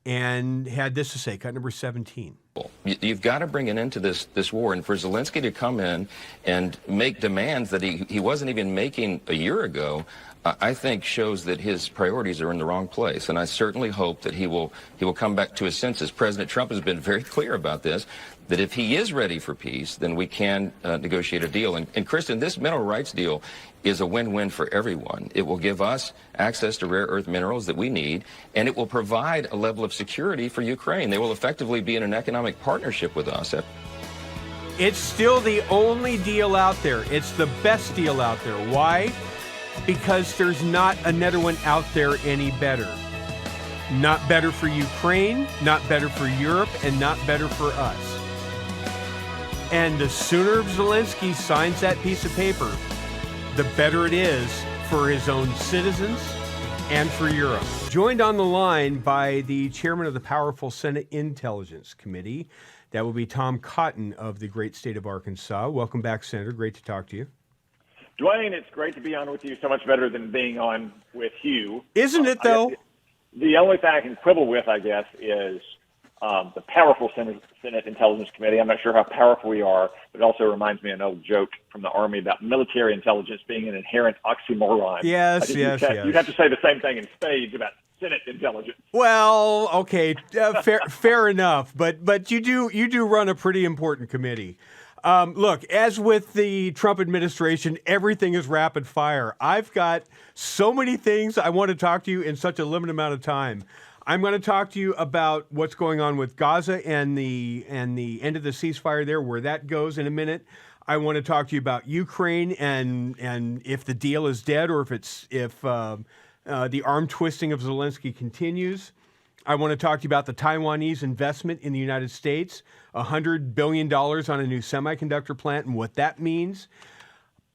and had this to say, cut number 17. You've got to bring an end to this war, and for Zelensky to come in and make demands that he wasn't even making a year ago, I think shows that his priorities are in the wrong place. And I certainly hope that he will come back to his senses. President Trump has been very clear about this, that if he is ready for peace, then we can negotiate a deal. And Kristen, this mineral rights deal is a win-win for everyone. It will give us access to rare earth minerals that we need, and it will provide a level of security for Ukraine. They will effectively be in an economic partnership with us. It's still the only deal out there. It's the best deal out there. Why? Because there's not another one out there any better. Not better for Ukraine, not better for Europe, and not better for us. And the sooner Zelensky signs that piece of paper, the better it is for his own citizens and for Europe. Joined on the line by the chairman of the powerful Senate Intelligence Committee. That will be Tom Cotton of the great state of Arkansas. Welcome back, Senator. Great to talk to you. Dwayne, it's great to be on with you. So much better than being on with Hugh. Isn't it, though? The only thing I can quibble with, I guess, is the powerful Senate Intelligence Committee. I'm not sure how powerful we are, but it also reminds me of an old joke from the Army about military intelligence being an inherent oxymoron. Yes, you'd have to say the same thing in spades about Senate intelligence. Well, okay, fair enough, but you do run a pretty important committee. Look, as with the Trump administration, everything is rapid fire. I've got so many things I want to talk to you in such a limited amount of time. I'm going to talk to you about what's going on with Gaza and the end of the ceasefire there, where that goes in a minute. I want to talk to you about Ukraine and if the deal is dead or if the arm twisting of Zelensky continues. I want to talk to you about the Taiwanese investment in the United States, $100 billion on a new semiconductor plant and what that means.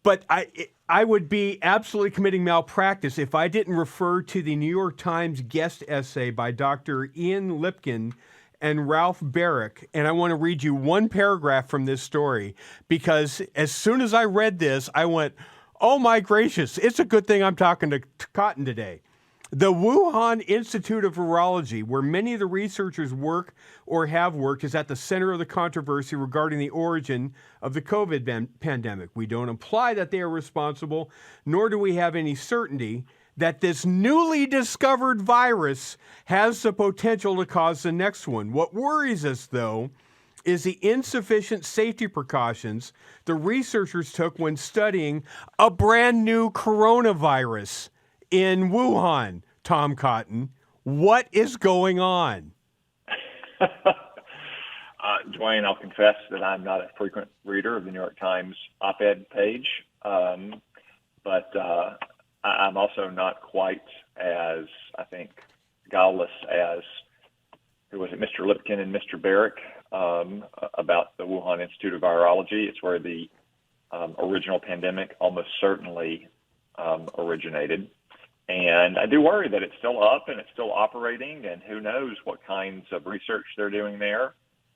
But I would be absolutely committing malpractice if I didn't refer to the New York Times guest essay by Dr. Ian Lipkin and Ralph Barrick. And I want to read you one paragraph from this story, because as soon as I read this, I went, oh my gracious, it's a good thing I'm talking to Cotton today. The Wuhan Institute of Virology, where many of the researchers work or have worked, is at the center of the controversy regarding the origin of the COVID pandemic. We don't imply that they are responsible, nor do we have any certainty that this newly discovered virus has the potential to cause the next one. What worries us, though, is the insufficient safety precautions the researchers took when studying a brand new coronavirus in Wuhan. Tom Cotton, what is going on? Dwayne, I'll confess that I'm not a frequent reader of the New York Times op-ed page, but I'm also not quite as, I think, guileless as, who was it, Mr. Lipkin and Mr. Barrick, about the Wuhan Institute of Virology. It's where the original pandemic almost certainly originated. And I do worry that it's still up and it's still operating, and who knows what kinds of research they're doing there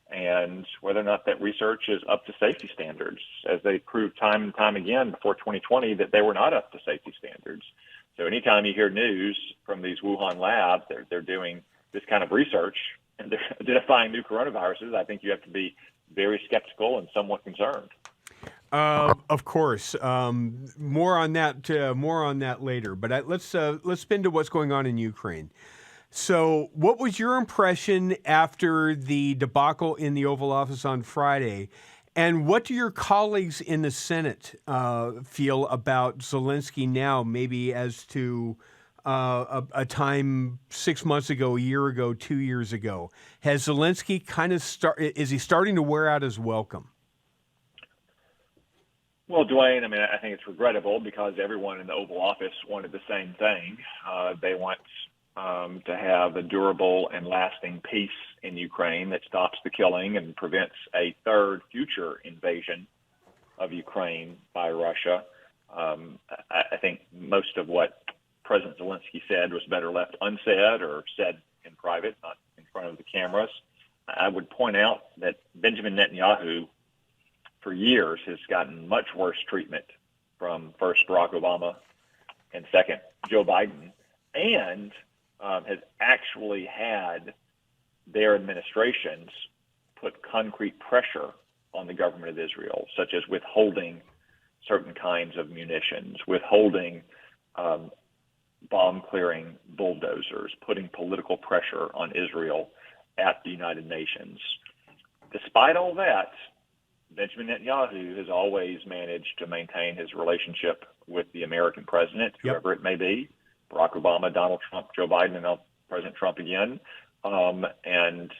and whether or not that research is up to safety standards, as they proved time and time again before 2020 that they were not up to safety standards. So anytime you hear news from these Wuhan labs, they're doing this kind of research and they're identifying new coronaviruses, I think you have to be very skeptical and somewhat concerned. Of course. More on that later. But let's spin to what's going on in Ukraine. So, what was your impression after the debacle in the Oval Office on Friday, and what do your colleagues in the Senate feel about Zelensky now, maybe as to a time 6 months ago, a year ago, 2 years ago? Has Zelensky is he starting to wear out his welcome? Well, Dwayne, I mean, I think it's regrettable because everyone in the Oval Office wanted the same thing. They want to have a durable and lasting peace in Ukraine that stops the killing and prevents a third future invasion of Ukraine by Russia. I think most of what President Zelensky said was better left unsaid or said in private, not in front of the cameras. I would point out that Benjamin Netanyahu, for years, has gotten much worse treatment from first Barack Obama and second Joe Biden, and has actually had their administrations put concrete pressure on the government of Israel, such as withholding certain kinds of munitions, withholding bomb-clearing bulldozers, putting political pressure on Israel at the United Nations. Despite all that, Benjamin Netanyahu has always managed to maintain his relationship with the American president, whoever it may be, Barack Obama, Donald Trump, Joe Biden, and now President Trump again, and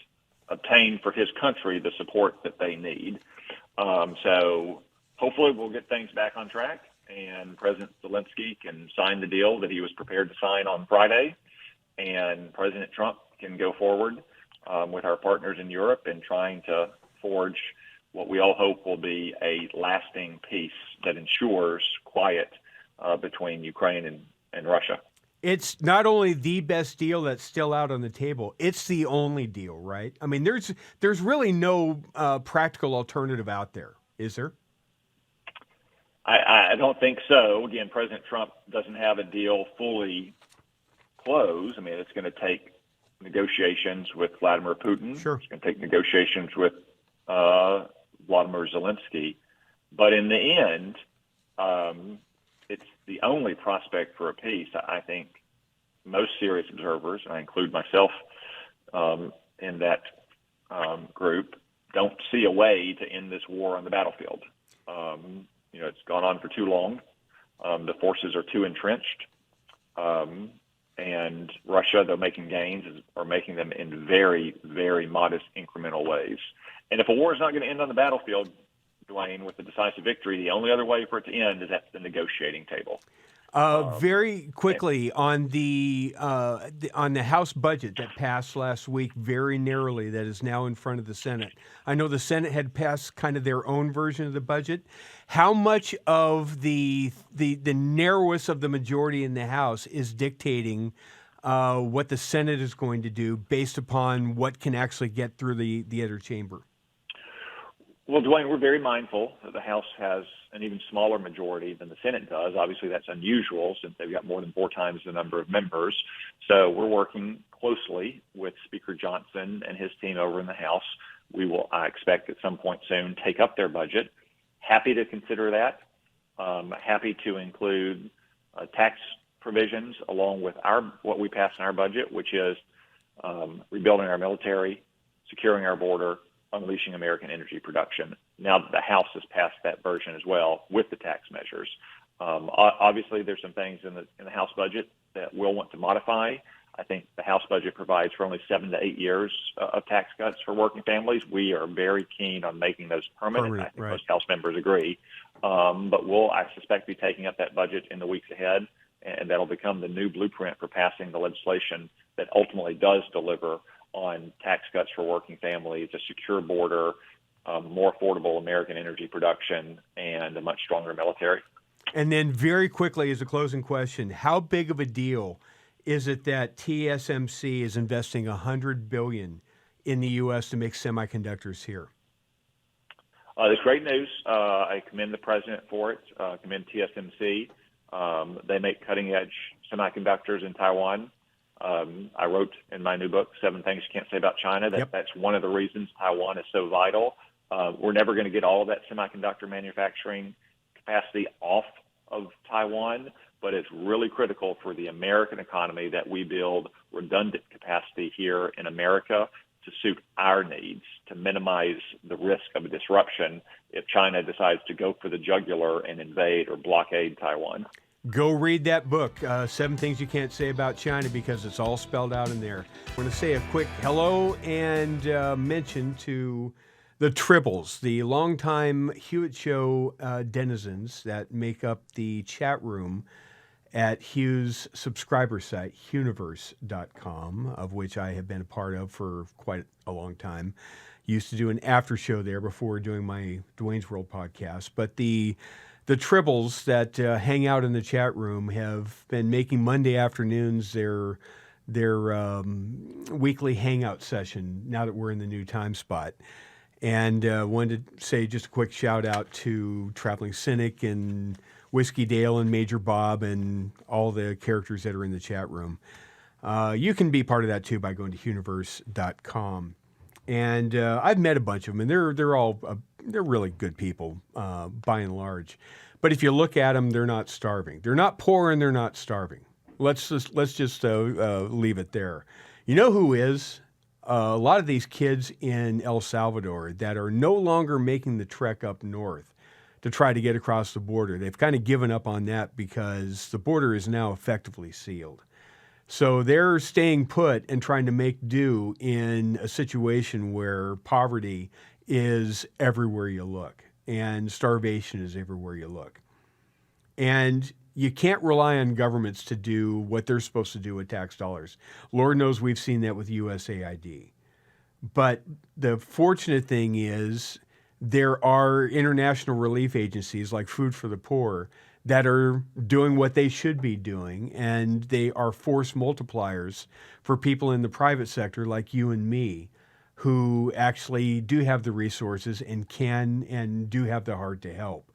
obtain for his country the support that they need. So hopefully we'll get things back on track, and President Zelensky can sign the deal that he was prepared to sign on Friday, and President Trump can go forward with our partners in Europe in trying to forge what we all hope will be a lasting peace that ensures quiet between Ukraine and Russia. It's not only the best deal that's still out on the table, it's the only deal, right? I mean, there's really no practical alternative out there, is there? I don't think so. Again, President Trump doesn't have a deal fully closed. I mean, it's going to take negotiations with Vladimir Putin. Sure. It's going to take negotiations with Vladimir Zelensky. But in the end, it's the only prospect for a peace. I think most serious observers, and I include myself in that group, don't see a way to end this war on the battlefield. It's gone on for too long. The forces are too entrenched. And Russia, though making gains, are making them in very, very modest incremental ways. And if a war is not going to end on the battlefield, Dwayne, with a decisive victory, the only other way for it to end is at the negotiating table. Very quickly on the House budget that passed last week, very narrowly, that is now in front of the Senate. I know the Senate had passed kind of their own version of the budget. How much of the narrowest of the majority in the House is dictating what the Senate is going to do based upon what can actually get through the other chamber? Well, Dwayne, we're very mindful that the House has an even smaller majority than the Senate does. Obviously, that's unusual since they've got more than 4 times the number of members. So we're working closely with Speaker Johnson and his team over in the House. We will, I expect, at some point soon take up their budget. Happy to consider that. Happy to include tax provisions along with what we pass in our budget, which is rebuilding our military, securing our border, unleashing American energy production. Now the House has passed that version as well with the tax measures. Obviously, there's some things in the House budget that we'll want to modify. I think the House budget provides for only 7 to 8 years of tax cuts for working families. We are very keen on making those permanent. I think right. most House members agree. But we'll, I suspect, be taking up that budget in the weeks ahead, and that'll become the new blueprint for passing the legislation that ultimately does deliver on tax cuts for working families, a secure border, more affordable American energy production, and a much stronger military. And then very quickly, as a closing question, how big of a deal is it that TSMC is investing $100 billion in the U.S. to make semiconductors here? It's great news. I commend the president for it. Commend TSMC. They make cutting-edge semiconductors in Taiwan. I wrote in my new book, 7 Things You Can't Say About China, that's one of the reasons Taiwan is so vital. We're never going to get all of that semiconductor manufacturing capacity off of Taiwan, but it's really critical for the American economy that we build redundant capacity here in America to suit our needs, to minimize the risk of a disruption if China decides to go for the jugular and invade or blockade Taiwan. Go read that book, 7 Things You Can't Say About China, because it's all spelled out in there. I want to say a quick hello and mention to the Tribbles, the longtime Hewitt Show denizens that make up the chat room at Hugh's subscriber site, Huniverse.com, of which I have been a part of for quite a long time. Used to do an after show there before doing my Dwayne's World podcast. But the Tribbles that hang out in the chat room have been making Monday afternoons their weekly hangout session now that we're in the new time spot. And wanted to say just a quick shout out to Traveling Cynic and Whiskey Dale and Major Bob and all the characters that are in the chat room. You can be part of that too by going to Huniverse.com. And I've met a bunch of them, and they're really good people by and large. But if you look at them, they're not starving. They're not poor, and they're not starving. Let's just leave it there. You know who is? A lot of these kids in El Salvador that are no longer making the trek up north to try to get across the border. They've kind of given up on that because the border is now effectively sealed. So they're staying put and trying to make do in a situation where poverty is everywhere you look and starvation is everywhere you look. And you can't rely on governments to do what they're supposed to do with tax dollars. Lord knows we've seen that with USAID. But the fortunate thing is there are international relief agencies like Food for the Poor that are doing what they should be doing, and they are force multipliers for people in the private sector like you and me who actually do have the resources and can and do have the heart to help.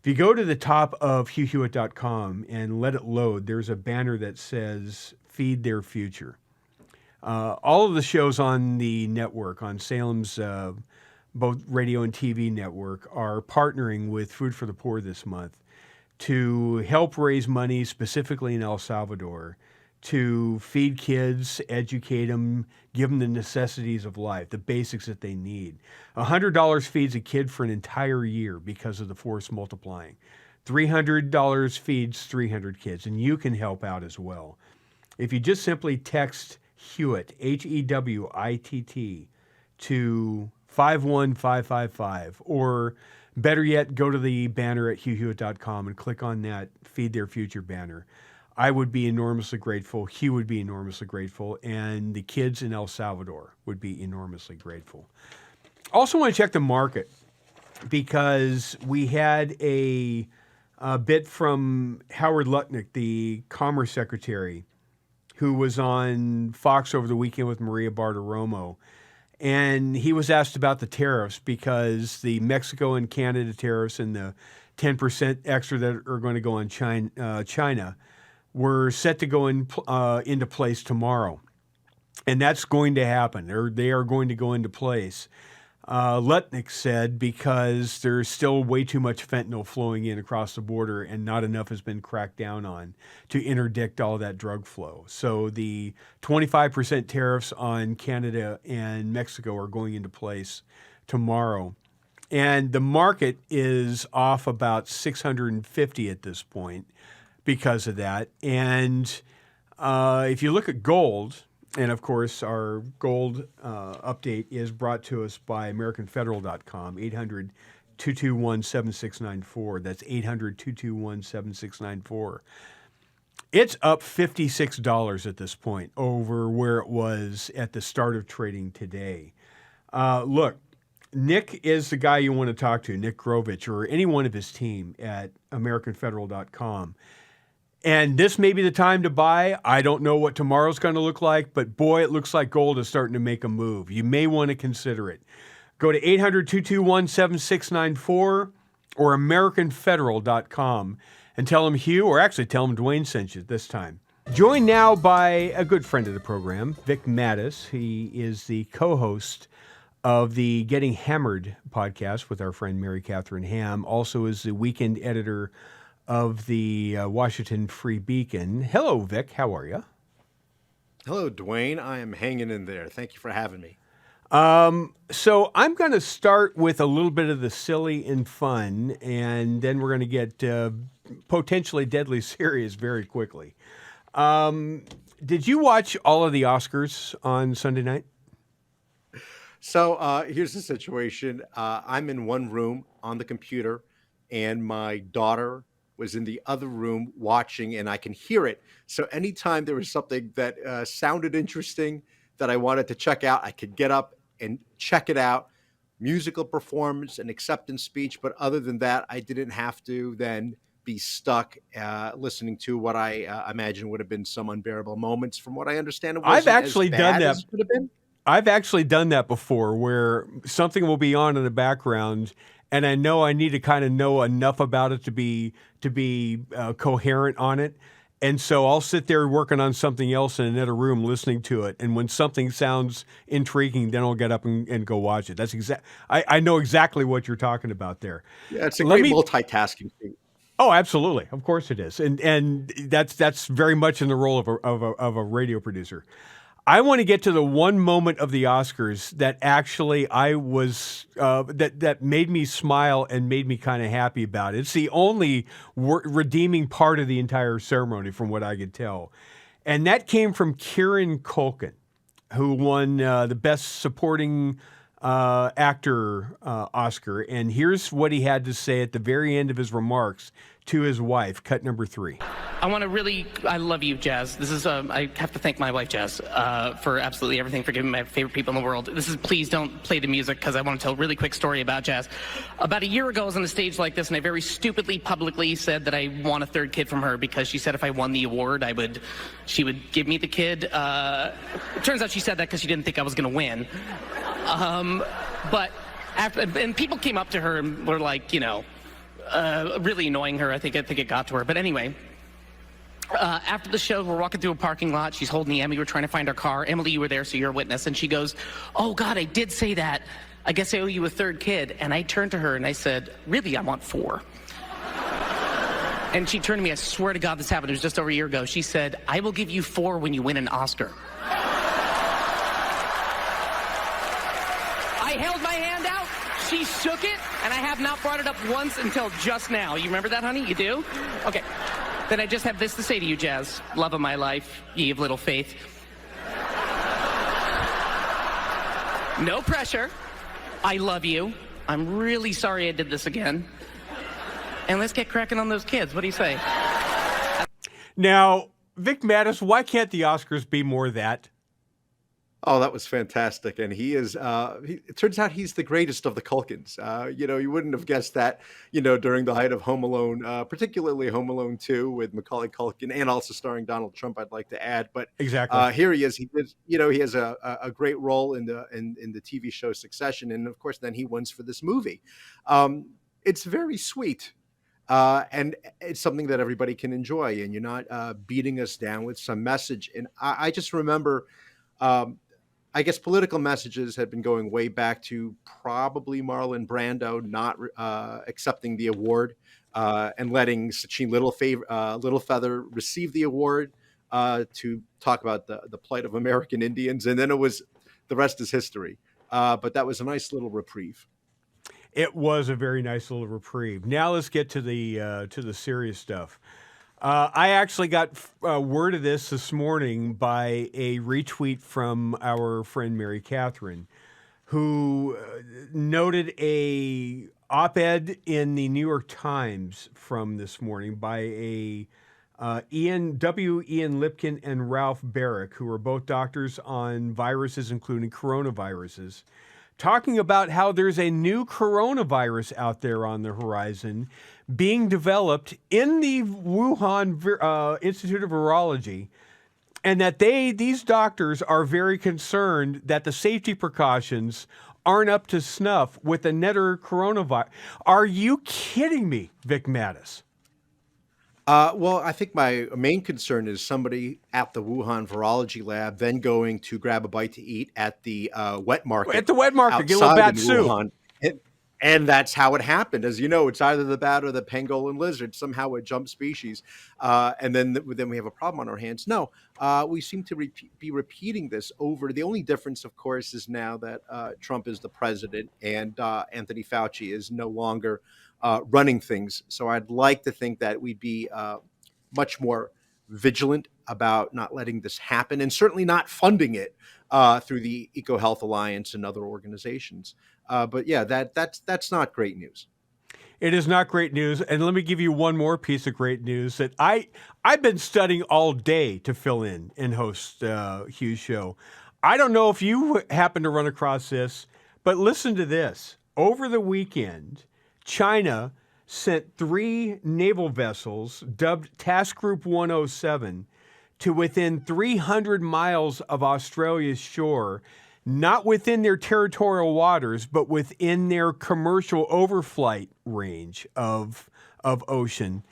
If you go to the top of HughHewitt.com and let it load, there's a banner that says Feed Their Future. All of the shows on the network, on Salem's both radio and TV network, are partnering with Food for the Poor this month to help raise money specifically in El Salvador to feed kids, educate them, give them the necessities of life, the basics that they need. $100 feeds a kid for an entire year because of the force multiplying. $300 feeds 300 kids, and you can help out as well. If you just simply text Hewitt, Hewitt, to 51555, or better yet, go to the banner at hughhewitt.com and click on that Feed Their Future banner. I would be enormously grateful. Hugh would be enormously grateful. And the kids in El Salvador would be enormously grateful. Also want to check the market because we had a bit from Howard Lutnick, the Commerce Secretary, who was on Fox over the weekend with Maria Bartiromo. And he was asked about the tariffs because the Mexico and Canada tariffs and the 10% extra that are going to go on China were set to go into place tomorrow. And that's going to happen. They are going to go into place. Lutnick said because there's still way too much fentanyl flowing in across the border and not enough has been cracked down on to interdict all that drug flow. So the 25% tariffs on Canada and Mexico are going into place tomorrow. And the market is off about 650 at this point because of that. And if you look at gold, and of course our gold update is brought to us by AmericanFederal.com, 800-221-7694. That's 800-221-7694. It's up $56 at this point over where it was at the start of trading today. Look, Nick is the guy you want to talk to, Nick Grovich, or any one of his team at AmericanFederal.com. And this may be the time to buy. I don't know what tomorrow's going to look like, but boy, it looks like gold is starting to make a move. You may want to consider it. Go to 800-221-7694 or AmericanFederal.com and tell them Hugh, or actually tell them Dwayne sent you this time. Joined now by a good friend of the program, Vic Mattis. He is the co-host of the Getting Hammered podcast with our friend Mary Catherine Ham, also is the weekend editor of the Washington Free Beacon. Hello, Vic. How are you? Hello, Dwayne. I am hanging in there. Thank you for having me. So I'm going to start with a little bit of the silly and fun, and then we're going to get potentially deadly serious very quickly. Did you watch all of the Oscars on Sunday night? So here's the situation. I'm in one room on the computer, and my daughter was in the other room watching, and I can hear it. So anytime there was something that sounded interesting that I wanted to check out, I could get up and check it out. Musical performance and acceptance speech. But other than that, I didn't have to then be stuck listening to what I imagine would have been some unbearable moments. From what I understand, it wasn't I've actually as done bad that. as it could have been. I've actually done that before where something will be on in the background and I know I need to kind of know enough about it to be coherent on it. And so I'll sit there working on something else in another room listening to it. And when something sounds intriguing, then I'll get up and go watch it. That's I know exactly what you're talking about there. Yeah, it's a great multitasking thing. Oh, absolutely. Of course it is. And that's very much in the role of a radio producer. I want to get to the one moment of the Oscars that actually I was that made me smile and made me kind of happy about it. It's the only redeeming part of the entire ceremony, from what I could tell, and that came from Kieran Culkin, who won the Best Supporting Actor Oscar. And here's what he had to say at the very end of his remarks to his wife, cut number 3. I love you, Jazz. This is, I have to thank my wife, Jazz, for absolutely everything, for giving me my favorite people in the world. Please don't play the music, because I want to tell a really quick story about Jazz. About a year ago, I was on a stage like this, and I very stupidly, publicly said that I want a third kid from her, because she said if I won the award, she would give me the kid. It turns out she said that because she didn't think I was going to win. But and people came up to her and were like, really annoying her. I think it got to her. But anyway, After the show, we're walking through a parking lot. She's holding Emmy. We're trying to find our car. Emily, you were there, so you're a witness. And she goes, "Oh, God, I did say that. I guess I owe you a third kid." And I turned to her and I said, "Really, I want 4. And she turned to me. I swear to God this happened. It was just over a year ago. She said, "I will give you 4 when you win an Oscar." I held my hand out. She shook it, and I have not brought it up once until just now. You remember that, honey? You do? Okay. Then I just have this to say to you, Jazz. Love of my life, ye of little faith. No pressure. I love you. I'm really sorry I did this again. And let's get cracking on those kids. What do you say? Now, Vic Mattis, why can't the Oscars be more that? Oh, that was fantastic. And he is, it turns out he's the greatest of the Culkins. You wouldn't have guessed that, during the height of Home Alone, particularly Home Alone 2 with Macaulay Culkin and also starring Donald Trump, I'd like to add. But Exactly. here he is. He has a great role in the TV show Succession. And of course, then he wins for this movie. It's very sweet. And it's something that everybody can enjoy. And you're not beating us down with some message. And I just remember, I guess political messages had been going way back to probably Marlon Brando not accepting the award and letting Sachin Littlefeather receive the award to talk about the plight of American Indians. And then the rest is history. But that was a nice little reprieve. It was a very nice little reprieve. Now let's get to the serious stuff. I actually got word of this morning by a retweet from our friend Mary Catherine, who noted a op-ed in the New York Times from this morning by Ian Lipkin and Ralph Barrick, who are both doctors on viruses, including coronaviruses, talking about how there's a new coronavirus out there on the horizon being developed in the Wuhan Institute of Virology, and that these doctors are very concerned that the safety precautions aren't up to snuff with the netter coronavirus. Are you kidding me, Vic Mattis? Well, I think my main concern is somebody at the Wuhan Virology Lab then going to grab a bite to eat at the wet market. At the wet market, get a little bat soup. Wuhan. And that's how it happened. As you know, it's either the bat or the pangolin lizard, somehow a jump species. And then we have a problem on our hands. No, we seem to be repeating this over. The only difference, of course, is now that Trump is the president and Anthony Fauci is no longer running things. So I'd like to think that we'd be much more vigilant about not letting this happen and certainly not funding it through the EcoHealth Alliance and other organizations. But yeah, that's not great news. It is not great news. And let me give you one more piece of great news that I've been studying all day to fill in and host Hugh's show. I don't know if you happen to run across this, but listen to this. Over the weekend, China sent 3 naval vessels dubbed Task Group 107 to within 300 miles of Australia's shore, not within their territorial waters, but within their commercial overflight range of ocean.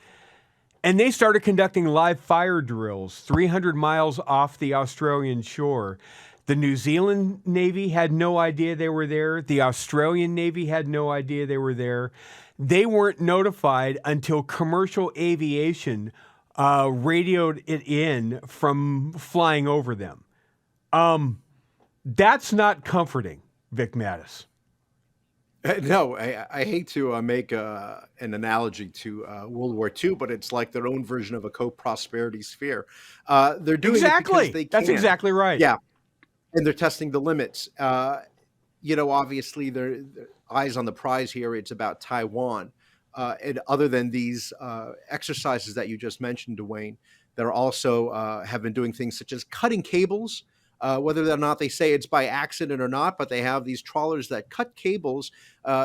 And they started conducting live fire drills 300 miles off the Australian shore. The New Zealand Navy had no idea they were there. The Australian Navy had no idea they were there. They weren't notified until commercial aviation radioed it in from flying over them. That's not comforting, Vic Mattis. No, I hate to make an analogy to World War II, but it's like their own version of a co-prosperity sphere. They're doing Exactly. it because they can. That's exactly right. Yeah, and they're testing the limits. Obviously, their eyes on the prize here. It's about Taiwan. And other than these exercises that you just mentioned, Dwayne, they're also have been doing things such as cutting cables. Whether or not they say it's by accident or not, but they have these trawlers that cut cables,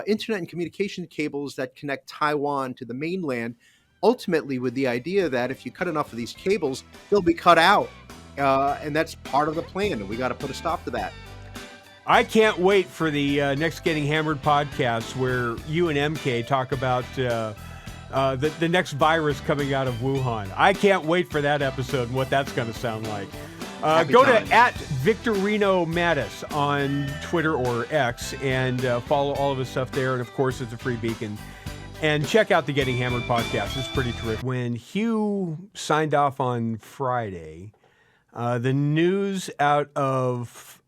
internet and communication cables that connect Taiwan to the mainland, ultimately with the idea that if you cut enough of these cables, they'll be cut out. And that's part of the plan, and we got to put a stop to that. I can't wait for the next Getting Hammered podcast where you and MK talk about the next virus coming out of Wuhan. I can't wait for that episode and what that's going to sound like. Go to @Victorino Mattis on Twitter or X and follow all of his stuff there. And of course, it's a free beacon. And check out the Getting Hammered podcast. It's pretty terrific. When Hugh signed off on Friday, the news out of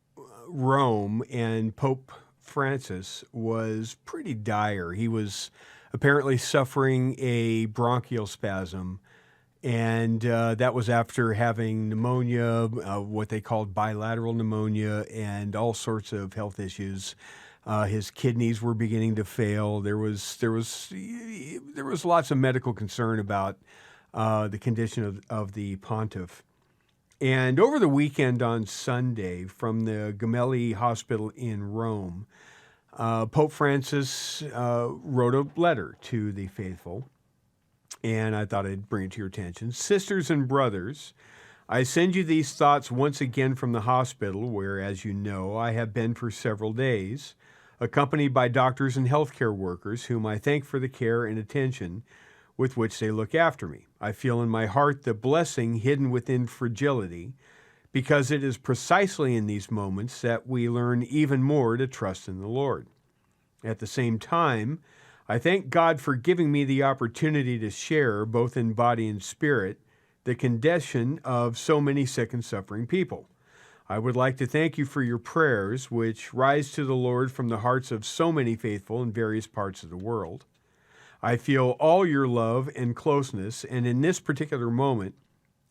Rome and Pope Francis was pretty dire. He was apparently suffering a bronchial spasm, and that was after having pneumonia, what they called bilateral pneumonia, and all sorts of health issues. His kidneys were beginning to fail. There was lots of medical concern about the condition of the pontiff. And over the weekend on Sunday, from the Gemelli Hospital in Rome, Pope Francis wrote a letter to the faithful, and I thought I'd bring it to your attention. Sisters and brothers, I send you these thoughts once again from the hospital, where, as you know, I have been for several days, accompanied by doctors and healthcare workers, whom I thank for the care and attention with which they look after me. I feel in my heart the blessing hidden within fragility, because it is precisely in these moments that we learn even more to trust in the Lord. At the same time, I thank God for giving me the opportunity to share, both in body and spirit, the condition of so many sick and suffering people. I would like to thank you for your prayers, which rise to the Lord from the hearts of so many faithful in various parts of the world. I feel all your love and closeness, and in this particular moment,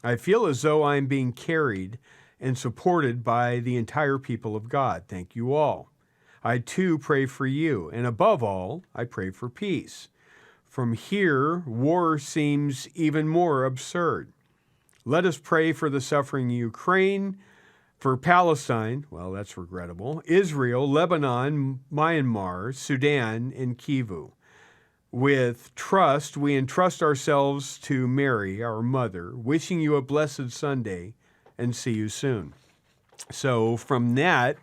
I feel as though I am being carried and supported by the entire people of God. Thank you all. I too pray for you, and above all, I pray for peace. From here, war seems even more absurd. Let us pray for the suffering Ukraine, for Palestine, well, that's regrettable, Israel, Lebanon, Myanmar, Sudan, and Kivu. With trust, we entrust ourselves to Mary, our mother, wishing you a blessed Sunday, and see you soon. So from that,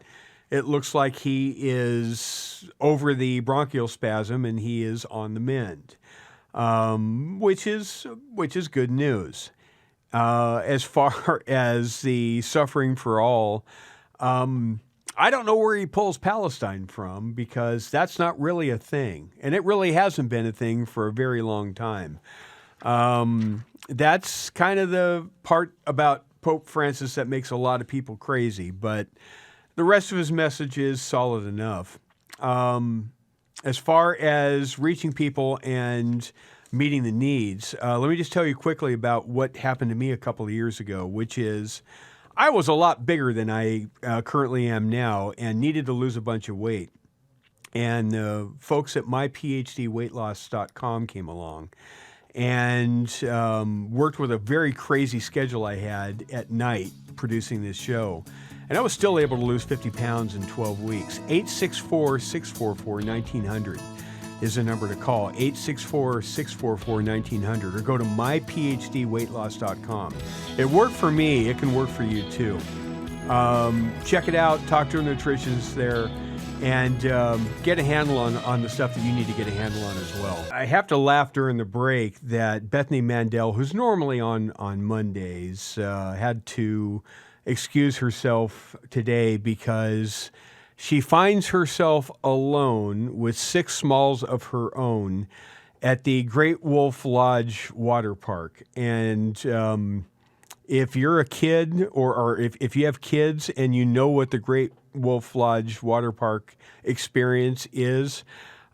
it looks like he is over the bronchial spasm and he is on the mend, which is good news. As far as the suffering for all, I don't know where he pulls Palestine from, because that's not really a thing. And it really hasn't been a thing for a very long time. That's kind of the part about Pope Francis that makes a lot of people crazy, but the rest of his message is solid enough. As far as reaching people and meeting the needs, let me just tell you quickly about what happened to me a couple of years ago, which is I was a lot bigger than I currently am now and needed to lose a bunch of weight. And folks at myphdweightloss.com came along and worked with a very crazy schedule I had at night producing this show. And I was still able to lose 50 pounds in 12 weeks. 864-644-1900 is the number to call, 864-644-1900, or go to myphdweightloss.com. It worked for me. It can work for you too. Check it out. Talk to a nutritionist there, and get a handle on the stuff that you need to get a handle on as well. I have to laugh during the break that Bethany Mandel, who's normally on Mondays, had to excuse herself today because she finds herself alone with 6 Smalls of her own at the Great Wolf Lodge Water Park. And if you're a kid or if you have kids and you know what the Great Wolf Lodge Water Park experience is,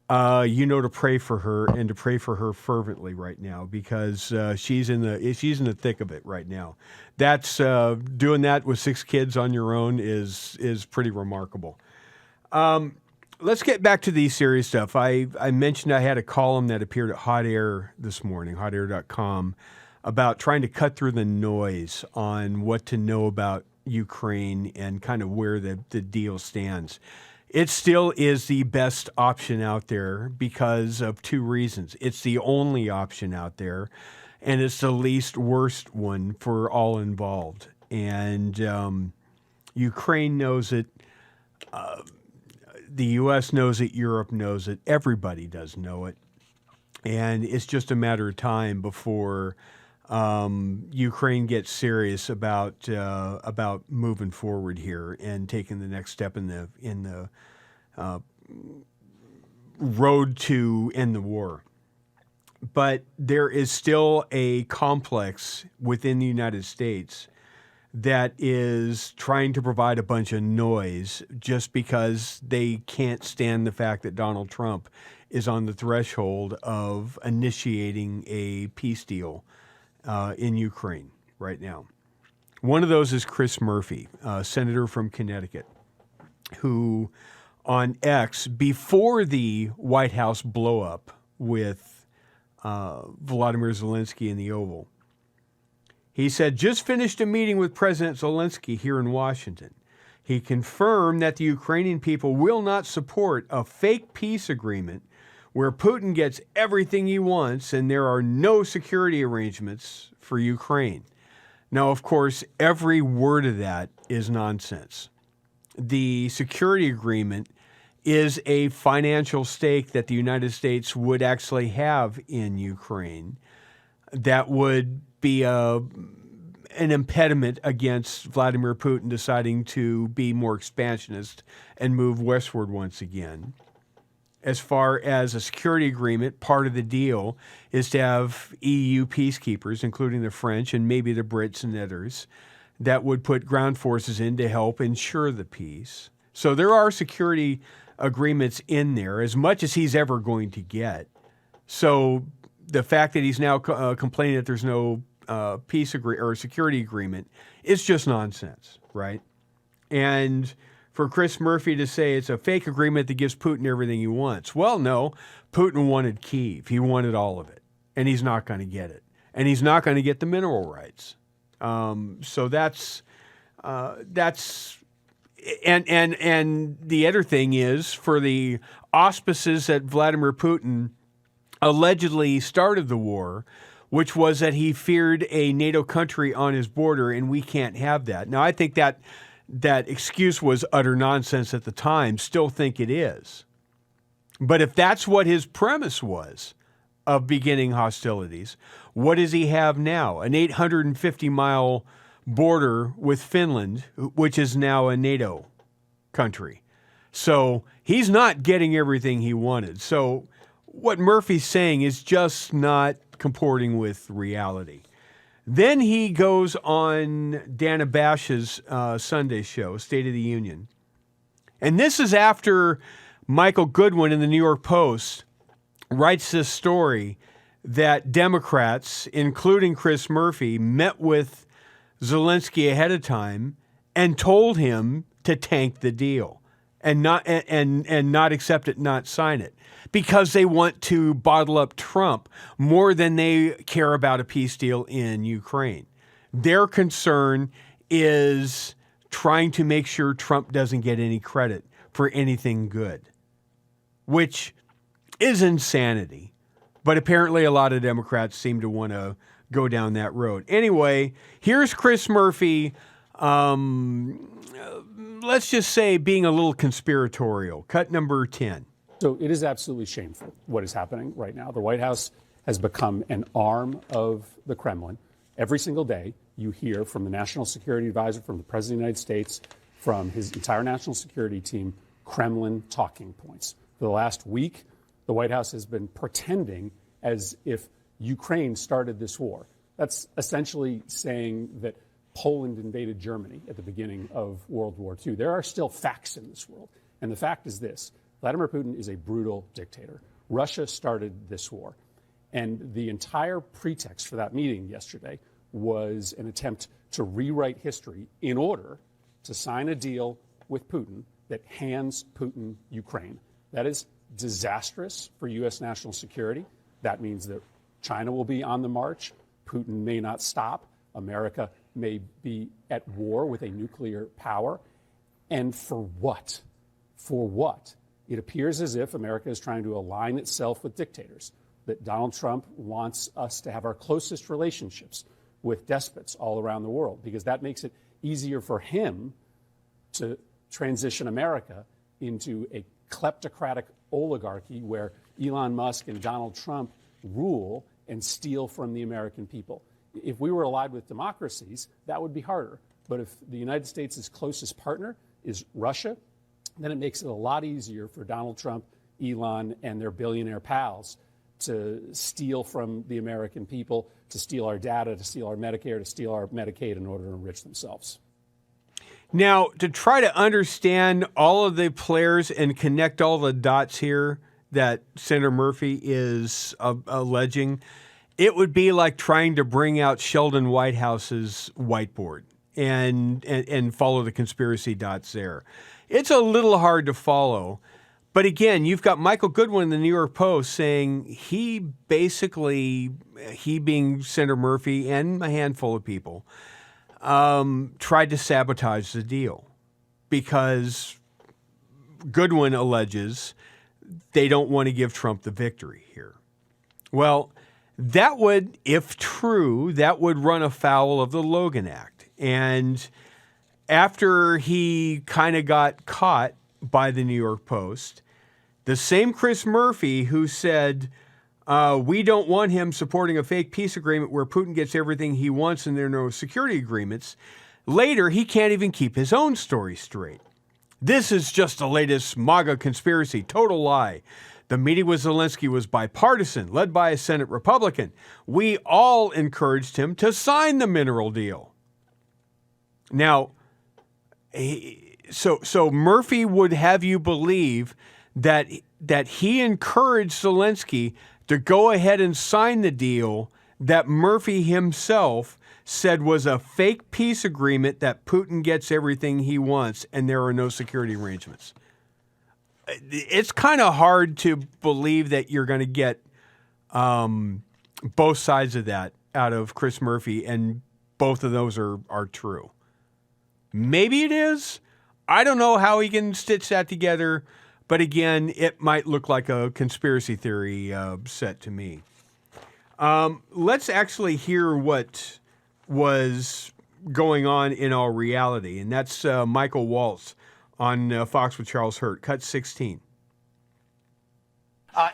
you know to pray for her and to pray for her fervently right now, because she's in the thick of it right now. That's doing that with 6 kids on your own is pretty remarkable. Let's get back to the serious stuff. I mentioned I had a column that appeared at Hot Air this morning, hotair.com, about trying to cut through the noise on what to know about Ukraine and kind of where the deal stands. It still is the best option out there because of 2 reasons. It's the only option out there, and it's the least worst one for all involved. And Ukraine knows it. The U.S. knows it. Europe knows it. Everybody does know it. And it's just a matter of time before Ukraine gets serious about moving forward here and taking the next step in the road to end the war. But there is still a complex within the United States that is trying to provide a bunch of noise just because they can't stand the fact that Donald Trump is on the threshold of initiating a peace deal in Ukraine right now. One of those is Chris Murphy, a senator from Connecticut, who on X, before the White House blow-up with Volodymyr Zelensky in the Oval, he said, just finished a meeting with President Zelensky here in Washington. He confirmed that the Ukrainian people will not support a fake peace agreement where Putin gets everything he wants and there are no security arrangements for Ukraine. Now, of course, every word of that is nonsense. The security agreement is a financial stake that the United States would actually have in Ukraine that would be an impediment against Vladimir Putin deciding to be more expansionist and move westward once again. As far as a security agreement, part of the deal is to have EU peacekeepers, including the French and maybe the Brits and others, that would put ground forces in to help ensure the peace. So there are security agreements in there, as much as he's ever going to get. So the fact that he's now complaining that there's no peace or security agreement is just nonsense, right? And for Chris Murphy to say it's a fake agreement that gives Putin everything he wants. Well, no, Putin wanted Kyiv. He wanted all of it, and he's not going to get it. And he's not going to get the mineral rights. So that's and the other thing is, for the auspices that Vladimir Putin allegedly started the war, which was that he feared a NATO country on his border, and we can't have that. Now, I think that excuse was utter nonsense at the time, still think it is. But if that's what his premise was of beginning hostilities, what does he have now? An 850-mile border with Finland, which is now a NATO country. So he's not getting everything he wanted. So what Murphy's saying is just not comporting with reality. Then he goes on Dana Bash's Sunday show, State of the Union. And this is after Michael Goodwin in the New York Post writes this story that Democrats, including Chris Murphy, met with Zelensky ahead of time and told him to tank the deal and not accept it, not sign it, because they want to bottle up Trump more than they care about a peace deal in Ukraine. Their concern is trying to make sure Trump doesn't get any credit for anything good, which is insanity. But apparently a lot of Democrats seem to want to go down that road. Anyway, here's Chris Murphy, let's just say being a little conspiratorial. Cut number 10. So it is absolutely shameful what is happening right now. The White House has become an arm of the Kremlin. Every single day you hear from the National Security Advisor, from the President of the United States, from his entire national security team, Kremlin talking points. For the last week, the White House has been pretending as if Ukraine started this war. That's essentially saying that Poland invaded Germany at the beginning of World War II. There are still facts in this world. And the fact is this: Vladimir Putin is a brutal dictator. Russia started this war. And the entire pretext for that meeting yesterday was an attempt to rewrite history in order to sign a deal with Putin that hands Putin Ukraine. That is disastrous for U.S. national security. That means that China will be on the march. Putin may not stop. America may be at war with a nuclear power. And for what? For what? It appears as if America is trying to align itself with dictators, that Donald Trump wants us to have our closest relationships with despots all around the world, because that makes it easier for him to transition America into a kleptocratic oligarchy where Elon Musk and Donald Trump rule and steal from the American people. If we were allied with democracies, that would be harder. But if the United States' closest partner is Russia, then it makes it a lot easier for Donald Trump, Elon, and their billionaire pals to steal from the American people, to steal our data, to steal our Medicare, to steal our Medicaid in order to enrich themselves. Now, to try to understand all of the players and connect all the dots here that Senator Murphy is alleging, it would be like trying to bring out Sheldon Whitehouse's whiteboard and follow the conspiracy dots there. It's a little hard to follow. But again, you've got Michael Goodwin in the New York Post saying he being Senator Murphy and a handful of people, tried to sabotage the deal because Goodwin alleges they don't want to give Trump the victory here. Well, that would, if true, that would run afoul of the Logan Act. And after he kind of got caught by the New York Post, the same Chris Murphy who said, we don't want him supporting a fake peace agreement where Putin gets everything he wants and there are no security agreements, later he can't even keep his own story straight. This is just the latest MAGA conspiracy, total lie. The meeting with Zelensky was bipartisan, led by a Senate Republican. We all encouraged him to sign the mineral deal. Now, so Murphy would have you believe that he encouraged Zelensky to go ahead and sign the deal that Murphy himself said was a fake peace agreement that Putin gets everything he wants and there are no security arrangements. It's kind of hard to believe that you're going to get both sides of that out of Chris Murphy, and both of those are true. Maybe it is. I don't know how he can stitch that together, but again, it might look like a conspiracy theory set to me. Let's actually hear what was going on in all reality, and that's Michael Waltz on Fox with Charles Hurt, cut 16.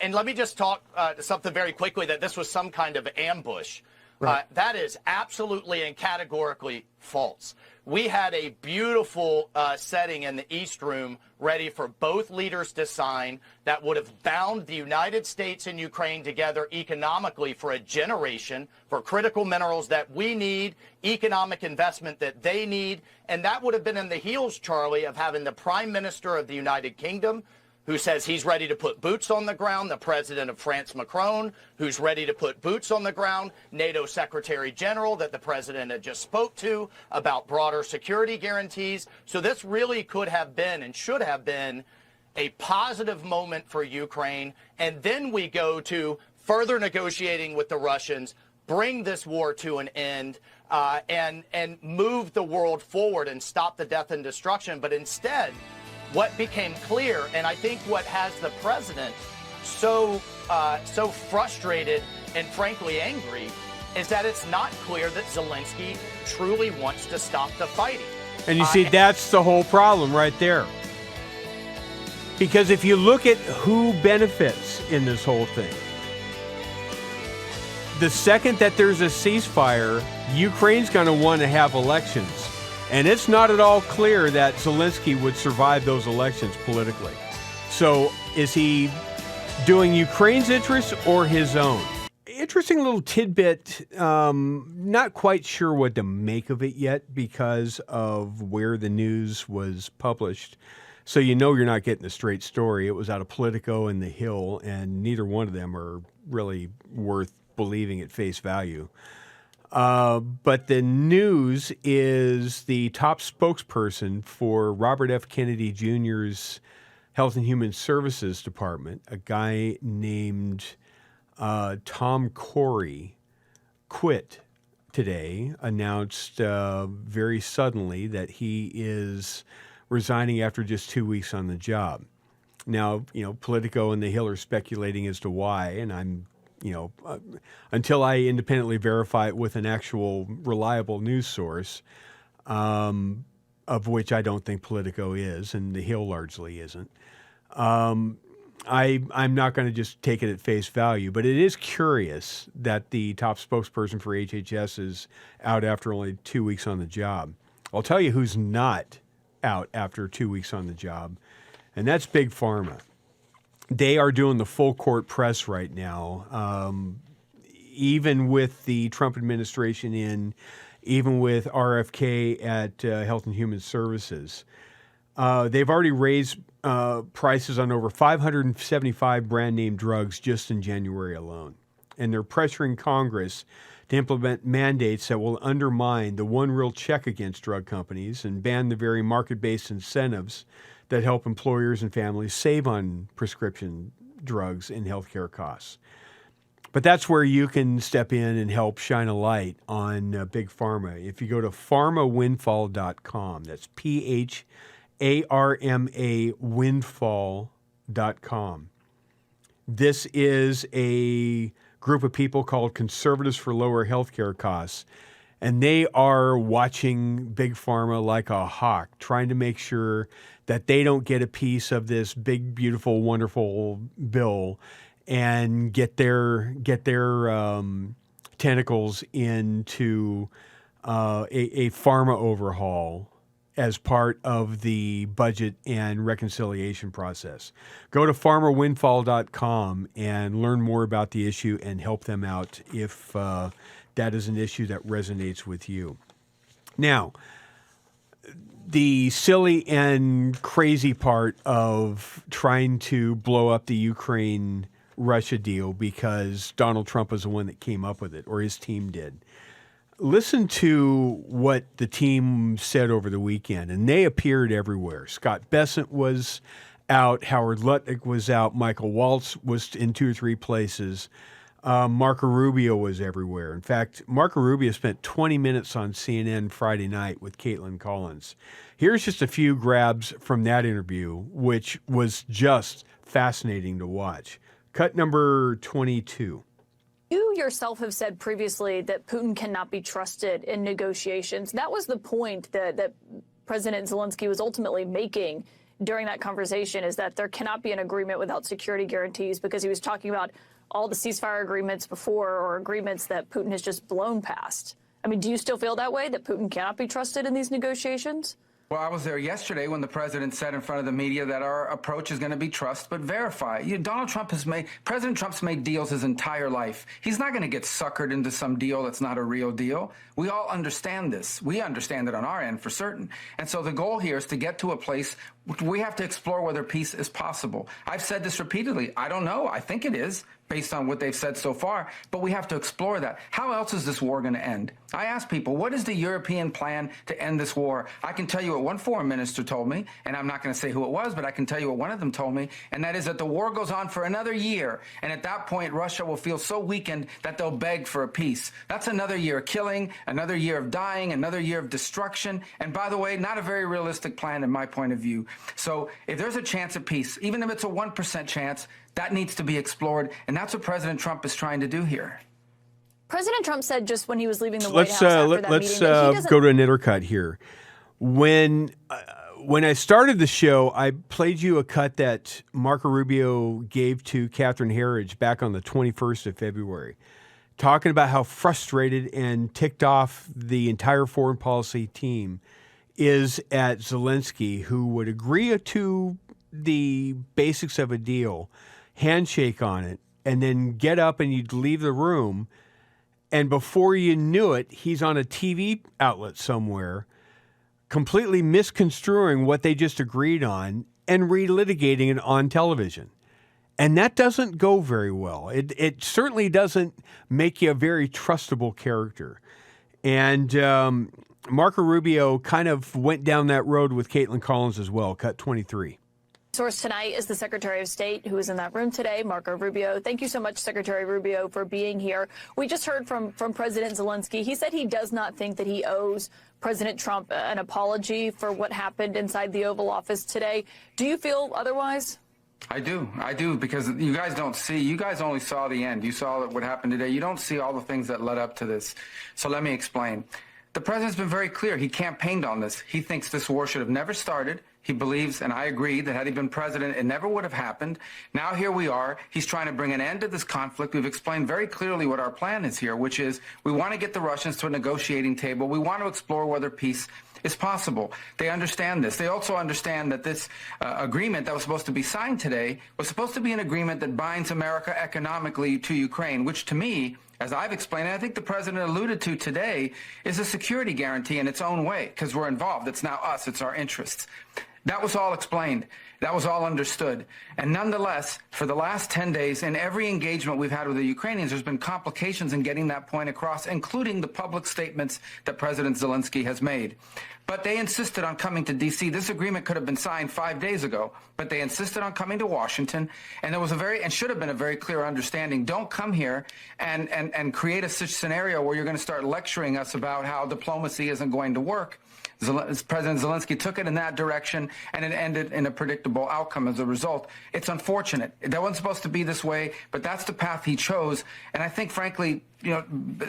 And let me just talk something very quickly, that this was some kind of ambush. Right. That is absolutely and categorically false. We had a beautiful setting in the East Room ready for both leaders to sign that would have bound the United States and Ukraine together economically for a generation, for critical minerals that we need, economic investment that they need. And that would have been in the heels, Charlie, of having the Prime Minister of the United Kingdom, who says he's ready to put boots on the ground, the president of France, Macron, who's ready to put boots on the ground, NATO Secretary General that the president had just spoke to about broader security guarantees. So this really could have been and should have been a positive moment for Ukraine. And then we go to further negotiating with the Russians, bring this war to an end, and move the world forward and stop the death and destruction. But instead, what became clear, and I think what has the president so frustrated and frankly angry, is that it's not clear that Zelensky truly wants to stop the fighting. And you see, that's the whole problem right there. Because if you look at who benefits in this whole thing, the second that there's a ceasefire, Ukraine's going to want to have elections. And it's not at all clear that Zelensky would survive those elections politically. So is he doing Ukraine's interests or his own? Interesting little tidbit. Not quite sure what to make of it yet because of where the news was published. So you know you're not getting the straight story. It was out of Politico and The Hill, and neither one of them are really worth believing at face value. But the news is the top spokesperson for Robert F. Kennedy Jr.'s Health and Human Services Department, a guy named Tom Corey, quit today, announced very suddenly that he is resigning after just 2 weeks on the job. Now, Politico and The Hill are speculating as to why, and I'm until I independently verify it with an actual reliable news source, of which I don't think Politico is, and The Hill largely isn't. I'm not going to just take it at face value, but it is curious that the top spokesperson for HHS is out after only 2 weeks on the job. I'll tell you who's not out after 2 weeks on the job, and that's Big Pharma. They are doing the full court press right now, even with the Trump administration in, even with RFK at Health and Human Services. They've already raised prices on over 575 brand name drugs just in January alone. And they're pressuring Congress to implement mandates that will undermine the one real check against drug companies and ban the very market-based incentives that help employers and families save on prescription drugs and healthcare costs. But that's where you can step in and help shine a light on Big Pharma. If you go to pharmawindfall.com, that's PHARMA windfall.com. This is a group of people called Conservatives for Lower Healthcare Costs, and they are watching Big Pharma like a hawk, trying to make sure that they don't get a piece of this big, beautiful, wonderful bill and get their tentacles into a pharma overhaul as part of the budget and reconciliation process. Go to farmerwindfall.com and learn more about the issue and help them out if that is an issue that resonates with you. Now, the silly and crazy part of trying to blow up the Ukraine-Russia deal because Donald Trump is the one that came up with it, or his team did. Listen to what the team said over the weekend, and they appeared everywhere. Scott Bessent was out. Howard Lutnick was out. Michael Waltz was in 2 or 3 places. Marco Rubio was everywhere. In fact, Marco Rubio spent 20 minutes on CNN Friday night with Caitlin Collins. Here's just a few grabs from that interview, which was just fascinating to watch. Cut number 22. You yourself have said previously that Putin cannot be trusted in negotiations. That was the point that President Zelensky was ultimately making during that conversation, is that there cannot be an agreement without security guarantees, because he was talking about all the ceasefire agreements before, or agreements that Putin has just blown past. I mean, do you still feel that way, that Putin cannot be trusted in these negotiations? Well, I was there yesterday when the president said in front of the media that our approach is going to be trust but verify. President Trump's made deals his entire life. He's not going to get suckered into some deal that's not a real deal. We all understand this. We understand it on our end for certain. And so the goal here is to get to a place we have to explore whether peace is possible. I've said this repeatedly. I don't know. I think it is, based on what they've said so far, but we have to explore that. How else is this war going to end? I ask people, what is the European plan to end this war? I can tell you what one foreign minister told me, and I'm not going to say who it was, but I can tell you what one of them told me, and that is that the war goes on for another year, and at that point, Russia will feel so weakened that they'll beg for a peace. That's another year of killing, another year of dying, another year of destruction, and by the way, not a very realistic plan in my point of view. So if there's a chance of peace, even if it's a 1% chance, that needs to be explored, and that's what President Trump is trying to do here. President Trump said just when he was leaving the White House after that meeting that he doesn't... go to an intercut here. When I started the show, I played you a cut that Marco Rubio gave to Catherine Herridge back on the 21st of February, talking about how frustrated and ticked off the entire foreign policy team is at Zelensky, who would agree to the basics of a deal, handshake on it, and then get up and you'd leave the room. And before you knew it, he's on a TV outlet somewhere, completely misconstruing what they just agreed on and relitigating it on television. And that doesn't go very well. It certainly doesn't make you a very trustable character. And Marco Rubio kind of went down that road with Caitlin Collins as well. Cut 23. Source tonight is the Secretary of State who is in that room today, Marco Rubio. Thank you so much, Secretary Rubio, for being here. We just heard from President Zelensky. He said he does not think that he owes President Trump an apology for what happened inside the Oval Office today. Do you feel otherwise? I do, because you guys don't see. You guys only saw the end. You saw what happened today. You don't see all the things that led up to this. So let me explain. The president's been very clear. He campaigned on this. He thinks this war should have never started. He believes, and I agree, that had he been president, it never would have happened. Now here we are. He's trying to bring an end to this conflict. We've explained very clearly what our plan is here, which is we want to get the Russians to a negotiating table. We want to explore whether peace is possible. They understand this. They also understand that this agreement that was supposed to be signed today was supposed to be an agreement that binds America economically to Ukraine, which to me, as I've explained, and I think the president alluded to today, is a security guarantee in its own way, because we're involved. It's now us. It's our interests. That was all explained. That was all understood. And nonetheless, for the last 10 days, in every engagement we've had with the Ukrainians, there's been complications in getting that point across, including the public statements that President Zelensky has made. But they insisted on coming to D.C. This agreement could have been signed 5 days ago, but they insisted on coming to Washington. And there was and should have been a very clear understanding. Don't come here and create a scenario where you're going to start lecturing us about how diplomacy isn't going to work. President Zelensky took it in that direction, and it ended in a predictable outcome as a result. It's unfortunate. That wasn't supposed to be this way, but that's the path he chose. And I think, frankly,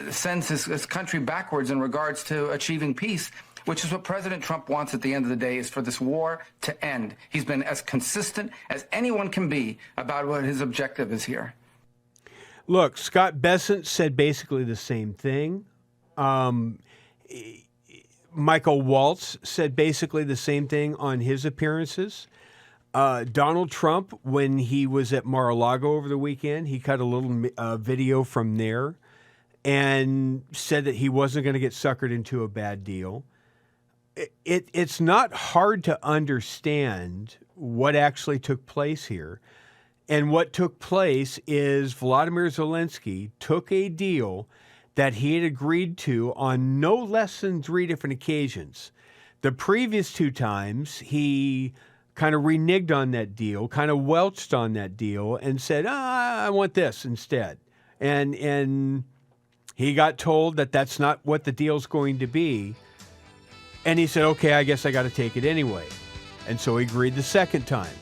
sends his country backwards in regards to achieving peace, which is what President Trump wants at the end of the day, is for this war to end. He's been as consistent as anyone can be about what his objective is here. Look, Scott Bessent said basically the same thing. Michael Waltz said basically the same thing on his appearances. Donald Trump, when he was at Mar-a-Lago over the weekend, he cut a little video from there and said that he wasn't going to get suckered into a bad deal. It's not hard to understand what actually took place here. And what took place is Volodymyr Zelensky took a deal that he had agreed to on no less than 3 different occasions. The previous 2 times, he kind of reneged on that deal, kind of welched on that deal, and said, I want this instead. And he got told that that's not what the deal's going to be. And he said, okay, I guess I got to take it anyway. And so he agreed the second time.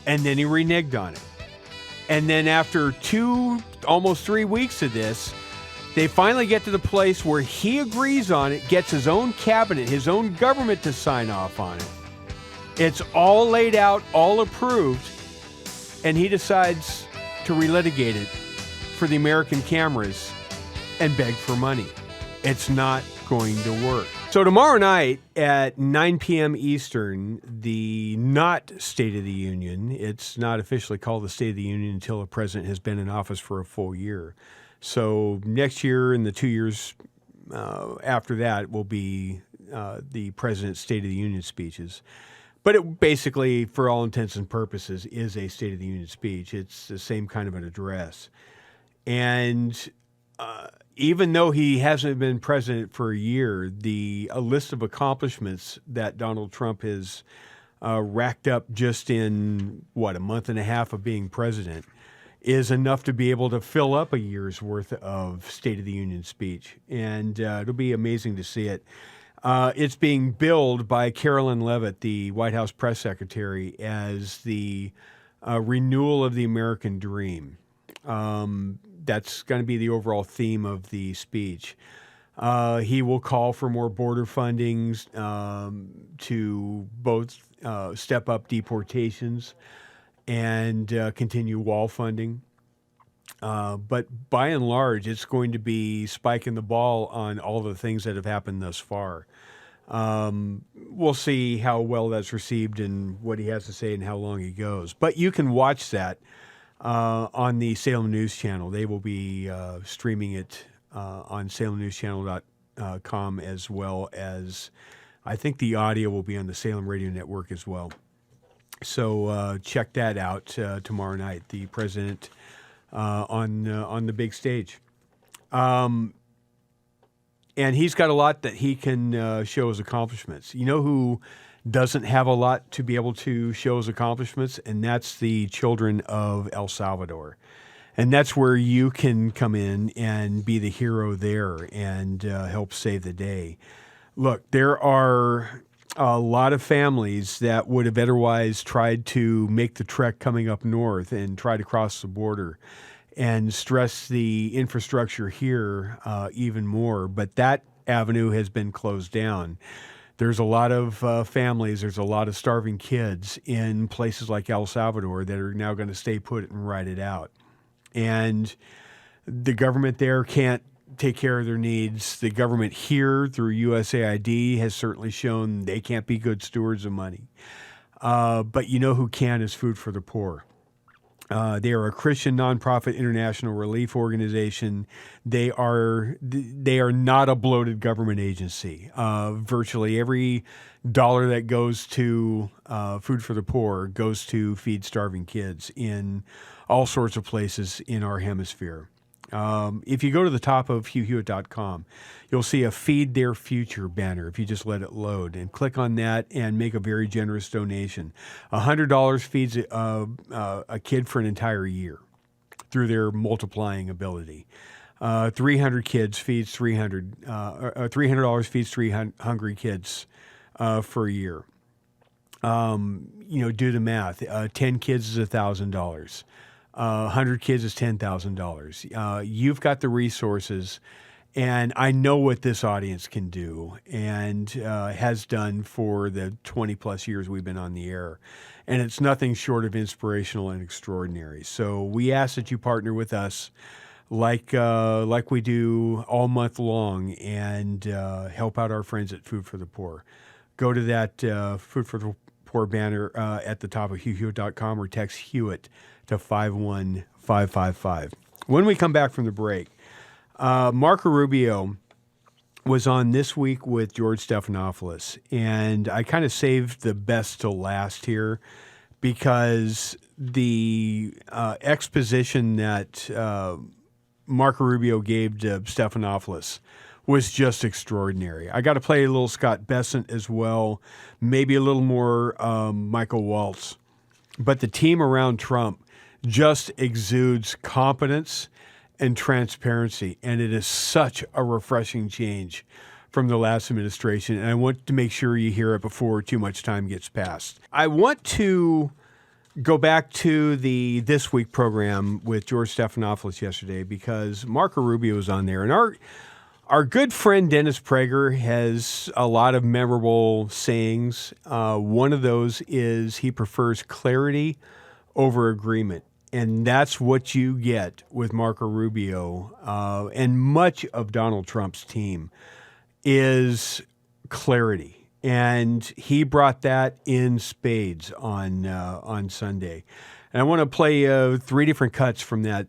And then he reneged on it. And then after almost 3 weeks of this, they finally get to the place where he agrees on it, gets his own cabinet, his own government to sign off on it. It's all laid out, all approved, and he decides to relitigate it for the American cameras and beg for money. It's not going to work. So tomorrow night at 9 p.m. Eastern, the not State of the Union, it's not officially called the State of the Union until a president has been in office for a full year. So next year and the 2 years after that will be the president's State of the Union speeches. But it basically, for all intents and purposes, is a State of the Union speech. It's the same kind of an address. And even though he hasn't been president for a year, a list of accomplishments that Donald Trump has racked up just in, a month and a half of being president is enough to be able to fill up a year's worth of State of the Union speech. And it'll be amazing to see it. It's being billed by Carolyn Leavitt, the White House press secretary, as the renewal of the American dream. That's going to be the overall theme of the speech. He will call for more border fundings to both step up deportations and continue wall funding. But by and large, it's going to be spiking the ball on all the things that have happened thus far. We'll see how well that's received and what he has to say and how long he goes. But you can watch that on the Salem News Channel. They will be streaming it on salemnewschannel.com, as well as I think the audio will be on the Salem Radio Network as well. So check that out tomorrow night, the president on the big stage. And he's got a lot that he can show as accomplishments. You know who doesn't have a lot to be able to show as accomplishments? And that's the children of El Salvador. And that's where you can come in and be the hero there and help save the day. Look, there are a lot of families that would have otherwise tried to make the trek coming up north and try to cross the border and stress the infrastructure here even more. But that avenue has been closed down. There's a lot of families, there's a lot of starving kids in places like El Salvador that are now going to stay put and ride it out. And the government there can't take care of their needs. The government here through USAID has certainly shown they can't be good stewards of money. But you know who can is Food for the Poor. They are a Christian nonprofit international relief organization. They are not a bloated government agency. Virtually every dollar that goes to Food for the Poor goes to feed starving kids in all sorts of places in our hemisphere. If you go to the top of HughHewitt.com, you'll see a Feed Their Future banner if you just let it load. And click on that and make a very generous donation. $100 feeds a kid for an entire year through their multiplying ability. 300 kids feeds 300. $300 feeds 3 hungry kids for a year. Do the math. 10 kids is $1,000. 100 kids is $10,000. You've got the resources, and I know what this audience can do and has done for the 20 plus years we've been on the air. And it's nothing short of inspirational and extraordinary. So we ask that you partner with us like we do all month long and help out our friends at Food for the Poor. Go to that Food for the Poor banner at the top of HughHewitt.com or text Hewitt to 51555. When we come back from the break, Marco Rubio was on This Week with George Stephanopoulos, and I kind of saved the best to last here because the exposition that Marco Rubio gave to Stephanopoulos was just extraordinary. I got to play a little Scott Bessent as well, maybe a little more Michael Waltz. But the team around Trump just exudes competence and transparency, and it is such a refreshing change from the last administration, and I want to make sure you hear it before too much time gets passed. I want to go back to the This Week program with George Stephanopoulos yesterday because Marco Rubio was on there, and our good friend Dennis Prager has a lot of memorable sayings. One of those is he prefers clarity over agreement. And that's what you get with Marco Rubio and much of Donald Trump's team is clarity. And he brought that in spades on Sunday. And I want to play 3 different cuts from that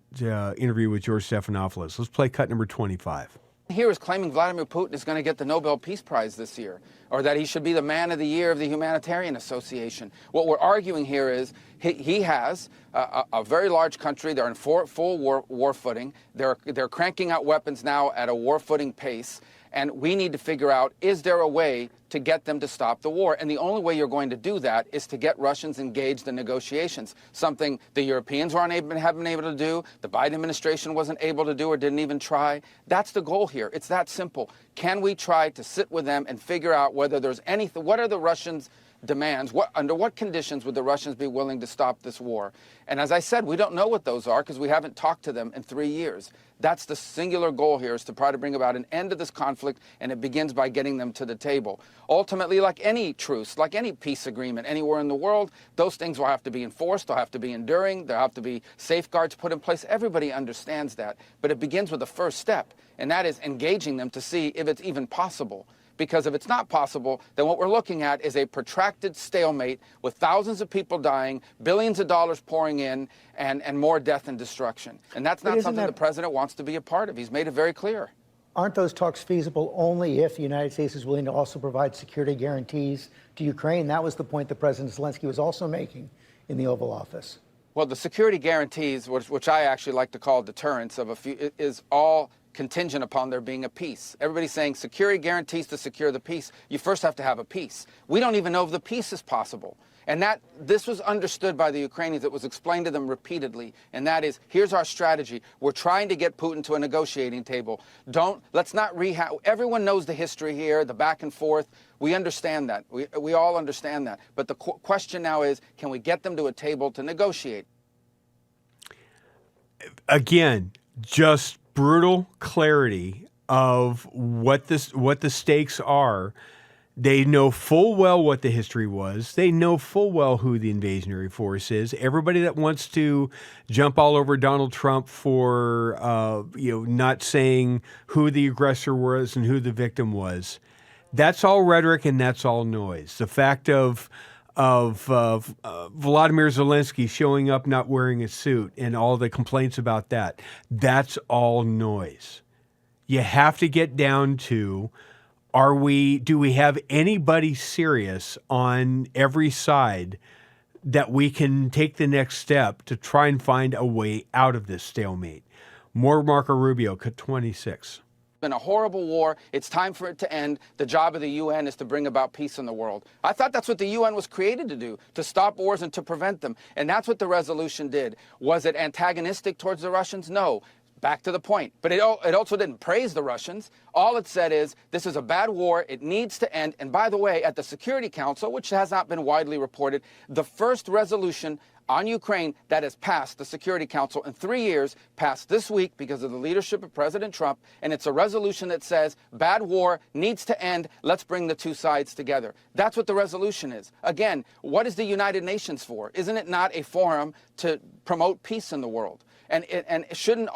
interview with George Stephanopoulos. Let's play cut number 25. Here is claiming Vladimir Putin is going to get the Nobel Peace Prize this year, or that he should be the Man of the Year of the Humanitarian Association. What we're arguing here is he has a very large country. They're in full war footing. They're cranking out weapons now at a war footing pace. And we need to figure out, is there a way to get them to stop the war? And the only way you're going to do that is to get Russians engaged in negotiations, something the Europeans haven't been able to do, the Biden administration wasn't able to do or didn't even try. That's the goal here. It's that simple. Can we try to sit with them and figure out whether there's anything, what are the Russians' demands, under what conditions would the Russians be willing to stop this war? And as I said, we don't know what those are because we haven't talked to them in 3 years. That's the singular goal here, is to try to bring about an end to this conflict, and it begins by getting them to the table. Ultimately, like any truce, like any peace agreement anywhere in the world, those things will have to be enforced, they'll have to be enduring, there'll have to be safeguards put in place. Everybody understands that. But it begins with the first step, and that is engaging them to see if it's even possible. Because if it's not possible, then what we're looking at is a protracted stalemate with thousands of people dying, billions of dollars pouring in, and more death and destruction. And that's not something the president wants to be a part of. He's made it very clear. Aren't those talks feasible only if the United States is willing to also provide security guarantees to Ukraine? That was the point that President Zelensky was also making in the Oval Office. Well, the security guarantees, which I actually like to call deterrence of a few, is all contingent upon there being a peace. Everybody's saying security guarantees to secure the peace. You first have to have a peace. We don't even know if the peace is possible. And this was understood by the Ukrainians. It was explained to them repeatedly. And that is, here's our strategy. We're trying to get Putin to a negotiating table. Let's not everyone knows the history here, the back and forth. We understand that. We all understand that. But the question now is, can we get them to a table to negotiate? Again, just brutal clarity of what the stakes are They know full well what the history was. They know full well who the invasionary force is. Everybody that wants to jump all over Donald Trump for not saying who the aggressor was and who the victim was, that's all rhetoric and that's all noise. The fact of Vladimir Zelensky showing up not wearing a suit and all the complaints about that, that's all noise. You have to get down to, do we have anybody serious on every side that we can take the next step to try and find a way out of this stalemate? More Marco Rubio, cut 26. Been a horrible war. It's time for it to end. The job of the UN is to bring about peace in the world. I thought that's what the UN was created to do, to stop wars and to prevent them. And that's what the resolution did. Was it antagonistic towards the Russians? No. Back to the point. But it also didn't praise the Russians. All it said is, this is a bad war. It needs to end. And by the way, at the Security Council, which has not been widely reported, the first resolution on Ukraine that has passed the Security Council in 3 years, passed this week because of the leadership of President Trump, and it's a resolution that says, bad war needs to end, let's bring the two sides together. That's what the resolution is. Again, what is the United Nations for? Isn't it not a forum to promote peace in the world? And shouldn't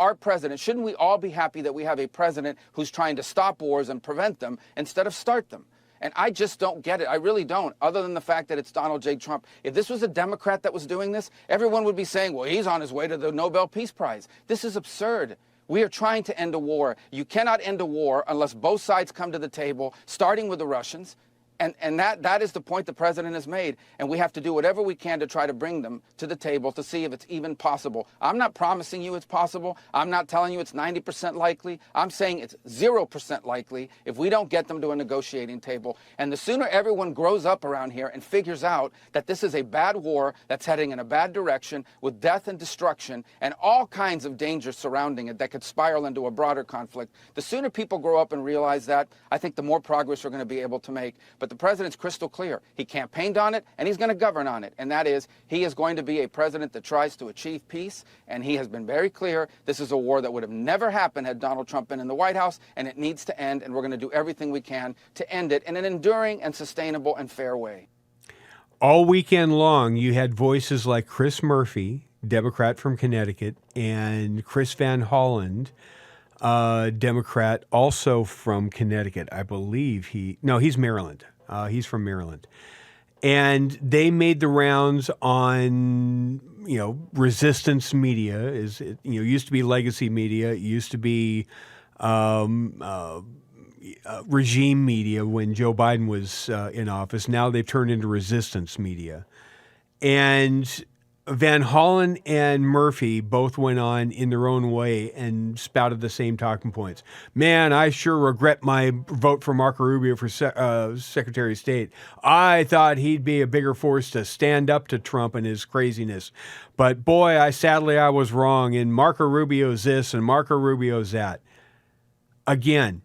we all be happy that we have a president who's trying to stop wars and prevent them instead of start them? And I just don't get it. I really don't, other than the fact that it's Donald J. Trump. If this was a Democrat that was doing this, everyone would be saying, well, he's on his way to the Nobel Peace Prize. This is absurd. We are trying to end a war. You cannot end a war unless both sides come to the table, starting with the Russians. And that is the point the president has made. And we have to do whatever we can to try to bring them to the table to see if it's even possible. I'm not promising you it's possible. I'm not telling you it's 90% likely. I'm saying it's 0% likely if we don't get them to a negotiating table. And the sooner everyone grows up around here and figures out that this is a bad war that's heading in a bad direction with death and destruction and all kinds of dangers surrounding it that could spiral into a broader conflict, the sooner people grow up and realize that, I think the more progress we're going to be able to make. But the president's crystal clear. He campaigned on it, and he's going to govern on it. And that is, he is going to be a president that tries to achieve peace, and he has been very clear this is a war that would have never happened had Donald Trump been in the White House, and it needs to end, and we're going to do everything we can to end it in an enduring and sustainable and fair way. All weekend long, you had voices like Chris Murphy, Democrat from Connecticut, and Chris Van Holland, Democrat, also from Connecticut. I believe he's Maryland. He's from Maryland. And they made the rounds on, resistance media. Used to be legacy media. It used to be regime media when Joe Biden was in office. Now they've turned into resistance media. And Van Hollen and Murphy both went on in their own way and spouted the same talking points. Man, I sure regret my vote for Marco Rubio for Secretary of State. I thought he'd be a bigger force to stand up to Trump and his craziness. But boy, sadly I was wrong, and Marco Rubio's this and Marco Rubio's that. Again,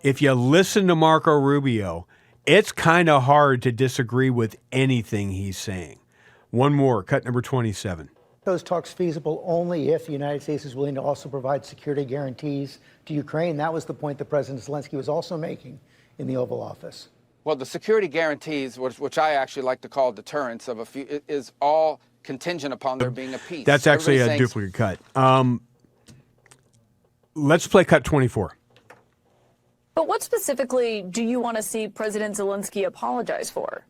if you listen to Marco Rubio, it's kind of hard to disagree with anything he's saying. One more, cut number 27. Those talks feasible only if the United States is willing to also provide security guarantees to Ukraine. That was the point that President Zelensky was also making in the Oval Office. Well, the security guarantees, which I actually like to call deterrence of is all contingent upon there being a peace. That's actually a duplicate cut. Let's play cut 24. But what specifically do you want to see President Zelensky apologize for?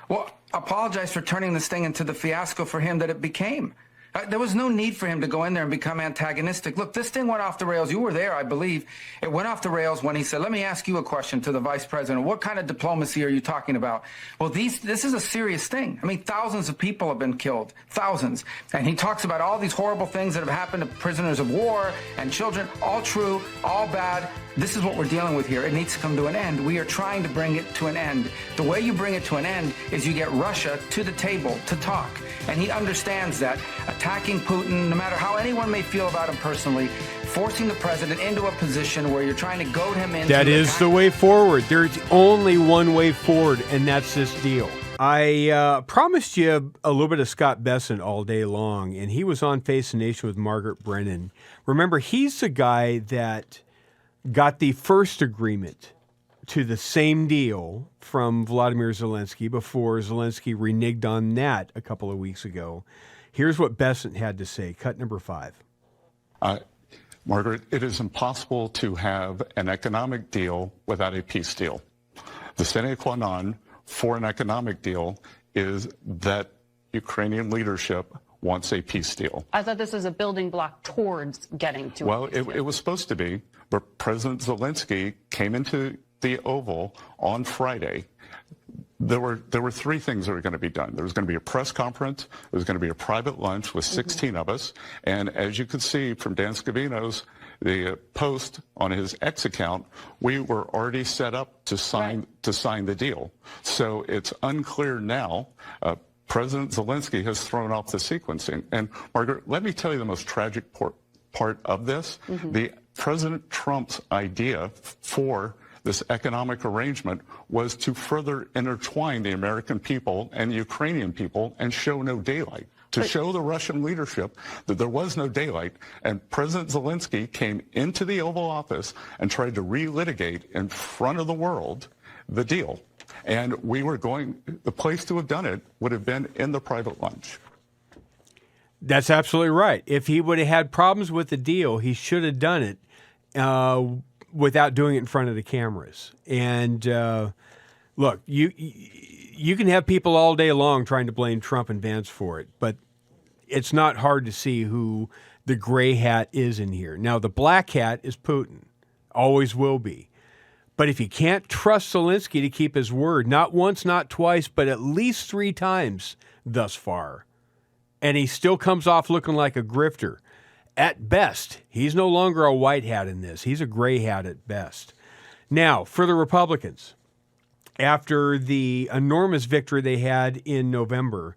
Well, apologize for turning this thing into the fiasco for him that it became. There was no need for him to go in there and become antagonistic. Look, this thing went off the rails. You were there, I believe. It went off the rails when he said, let me ask you a question to the vice president. What kind of diplomacy are you talking about? Well, this is a serious thing. I mean, thousands of people have been killed, thousands. And he talks about all these horrible things that have happened to prisoners of war and children, all true, all bad. This is what we're dealing with here. It needs to come to an end. We are trying to bring it to an end. The way you bring it to an end is you get Russia to the table to talk. And he understands that attacking Putin, no matter how anyone may feel about him personally, forcing the president into a position where you're trying to goad him into... That is the way forward. There's only one way forward, and that's this deal. I promised you a little bit of Scott Bessent all day long, and he was on Face the Nation with Margaret Brennan. Remember, he's the guy that got the first agreement to the same deal from Vladimir Zelensky before Zelensky reneged on that a couple of weeks ago. Here's what Bessent had to say. Cut number 5. Margaret, it is impossible to have an economic deal without a peace deal. The sine qua non for an economic deal is that Ukrainian leadership wants a peace deal. I thought this was a building block towards getting to Well, it was supposed to be, but President Zelensky came into the Oval on Friday. There were 3 things that were going to be done. There was going to be a press conference. There was going to be a private lunch with 16 of us. And as you can see from Dan Scavino's the post on his X account, we were already set up to sign the deal. So it's unclear now. President Zelensky has thrown off the sequencing. And Margaret, let me tell you the most tragic part of this. The President Trump's idea for this economic arrangement was to further intertwine the American people and the Ukrainian people and show no daylight, to show the Russian leadership that there was no daylight. And President Zelensky came into the Oval Office and tried to relitigate in front of the world the deal. And the place to have done it would have been in the private lunch. That's absolutely right. If he would have had problems with the deal, he should have done it without doing it in front of the cameras. And look, you can have people all day long trying to blame Trump and Vance for it, but it's not hard to see who the gray hat is in here. Now, the black hat is Putin. Always will be. But if you can't trust Zelensky to keep his word, not once, not twice, but at least 3 times thus far, and he still comes off looking like a grifter, at best, he's no longer a white hat in this. He's a gray hat at best. Now, for the Republicans, after the enormous victory they had in November,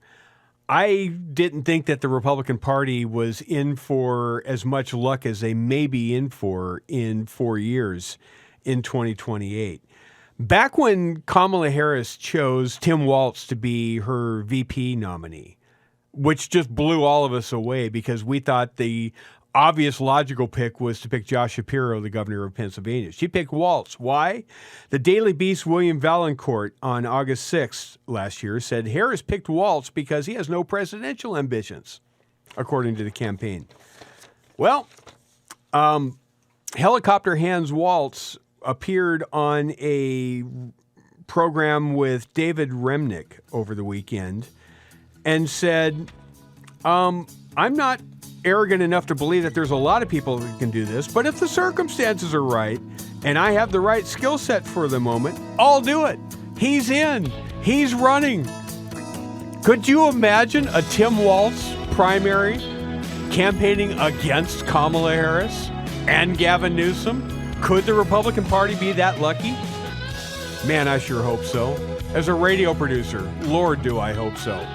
I didn't think that the Republican Party was in for as much luck as they may be in for in 4 years in 2028. Back when Kamala Harris chose Tim Walz to be her VP nominee, which just blew all of us away because we thought the obvious logical pick was to pick Josh Shapiro, the governor of Pennsylvania. She picked Walz. Why? The Daily Beast's William Valancourt on August 6th last year said Harris picked Walz because he has no presidential ambitions, according to the campaign. Well, Helicopter Hands Walz appeared on a program with David Remnick over the weekend and said, I'm not arrogant enough to believe that there's a lot of people that can do this, but if the circumstances are right and I have the right skill set for the moment, I'll do it. He's in. He's running. Could you imagine a Tim Walz primary campaigning against Kamala Harris and Gavin Newsom? Could the Republican Party be that lucky? Man, I sure hope so. As a radio producer, Lord, do I hope so.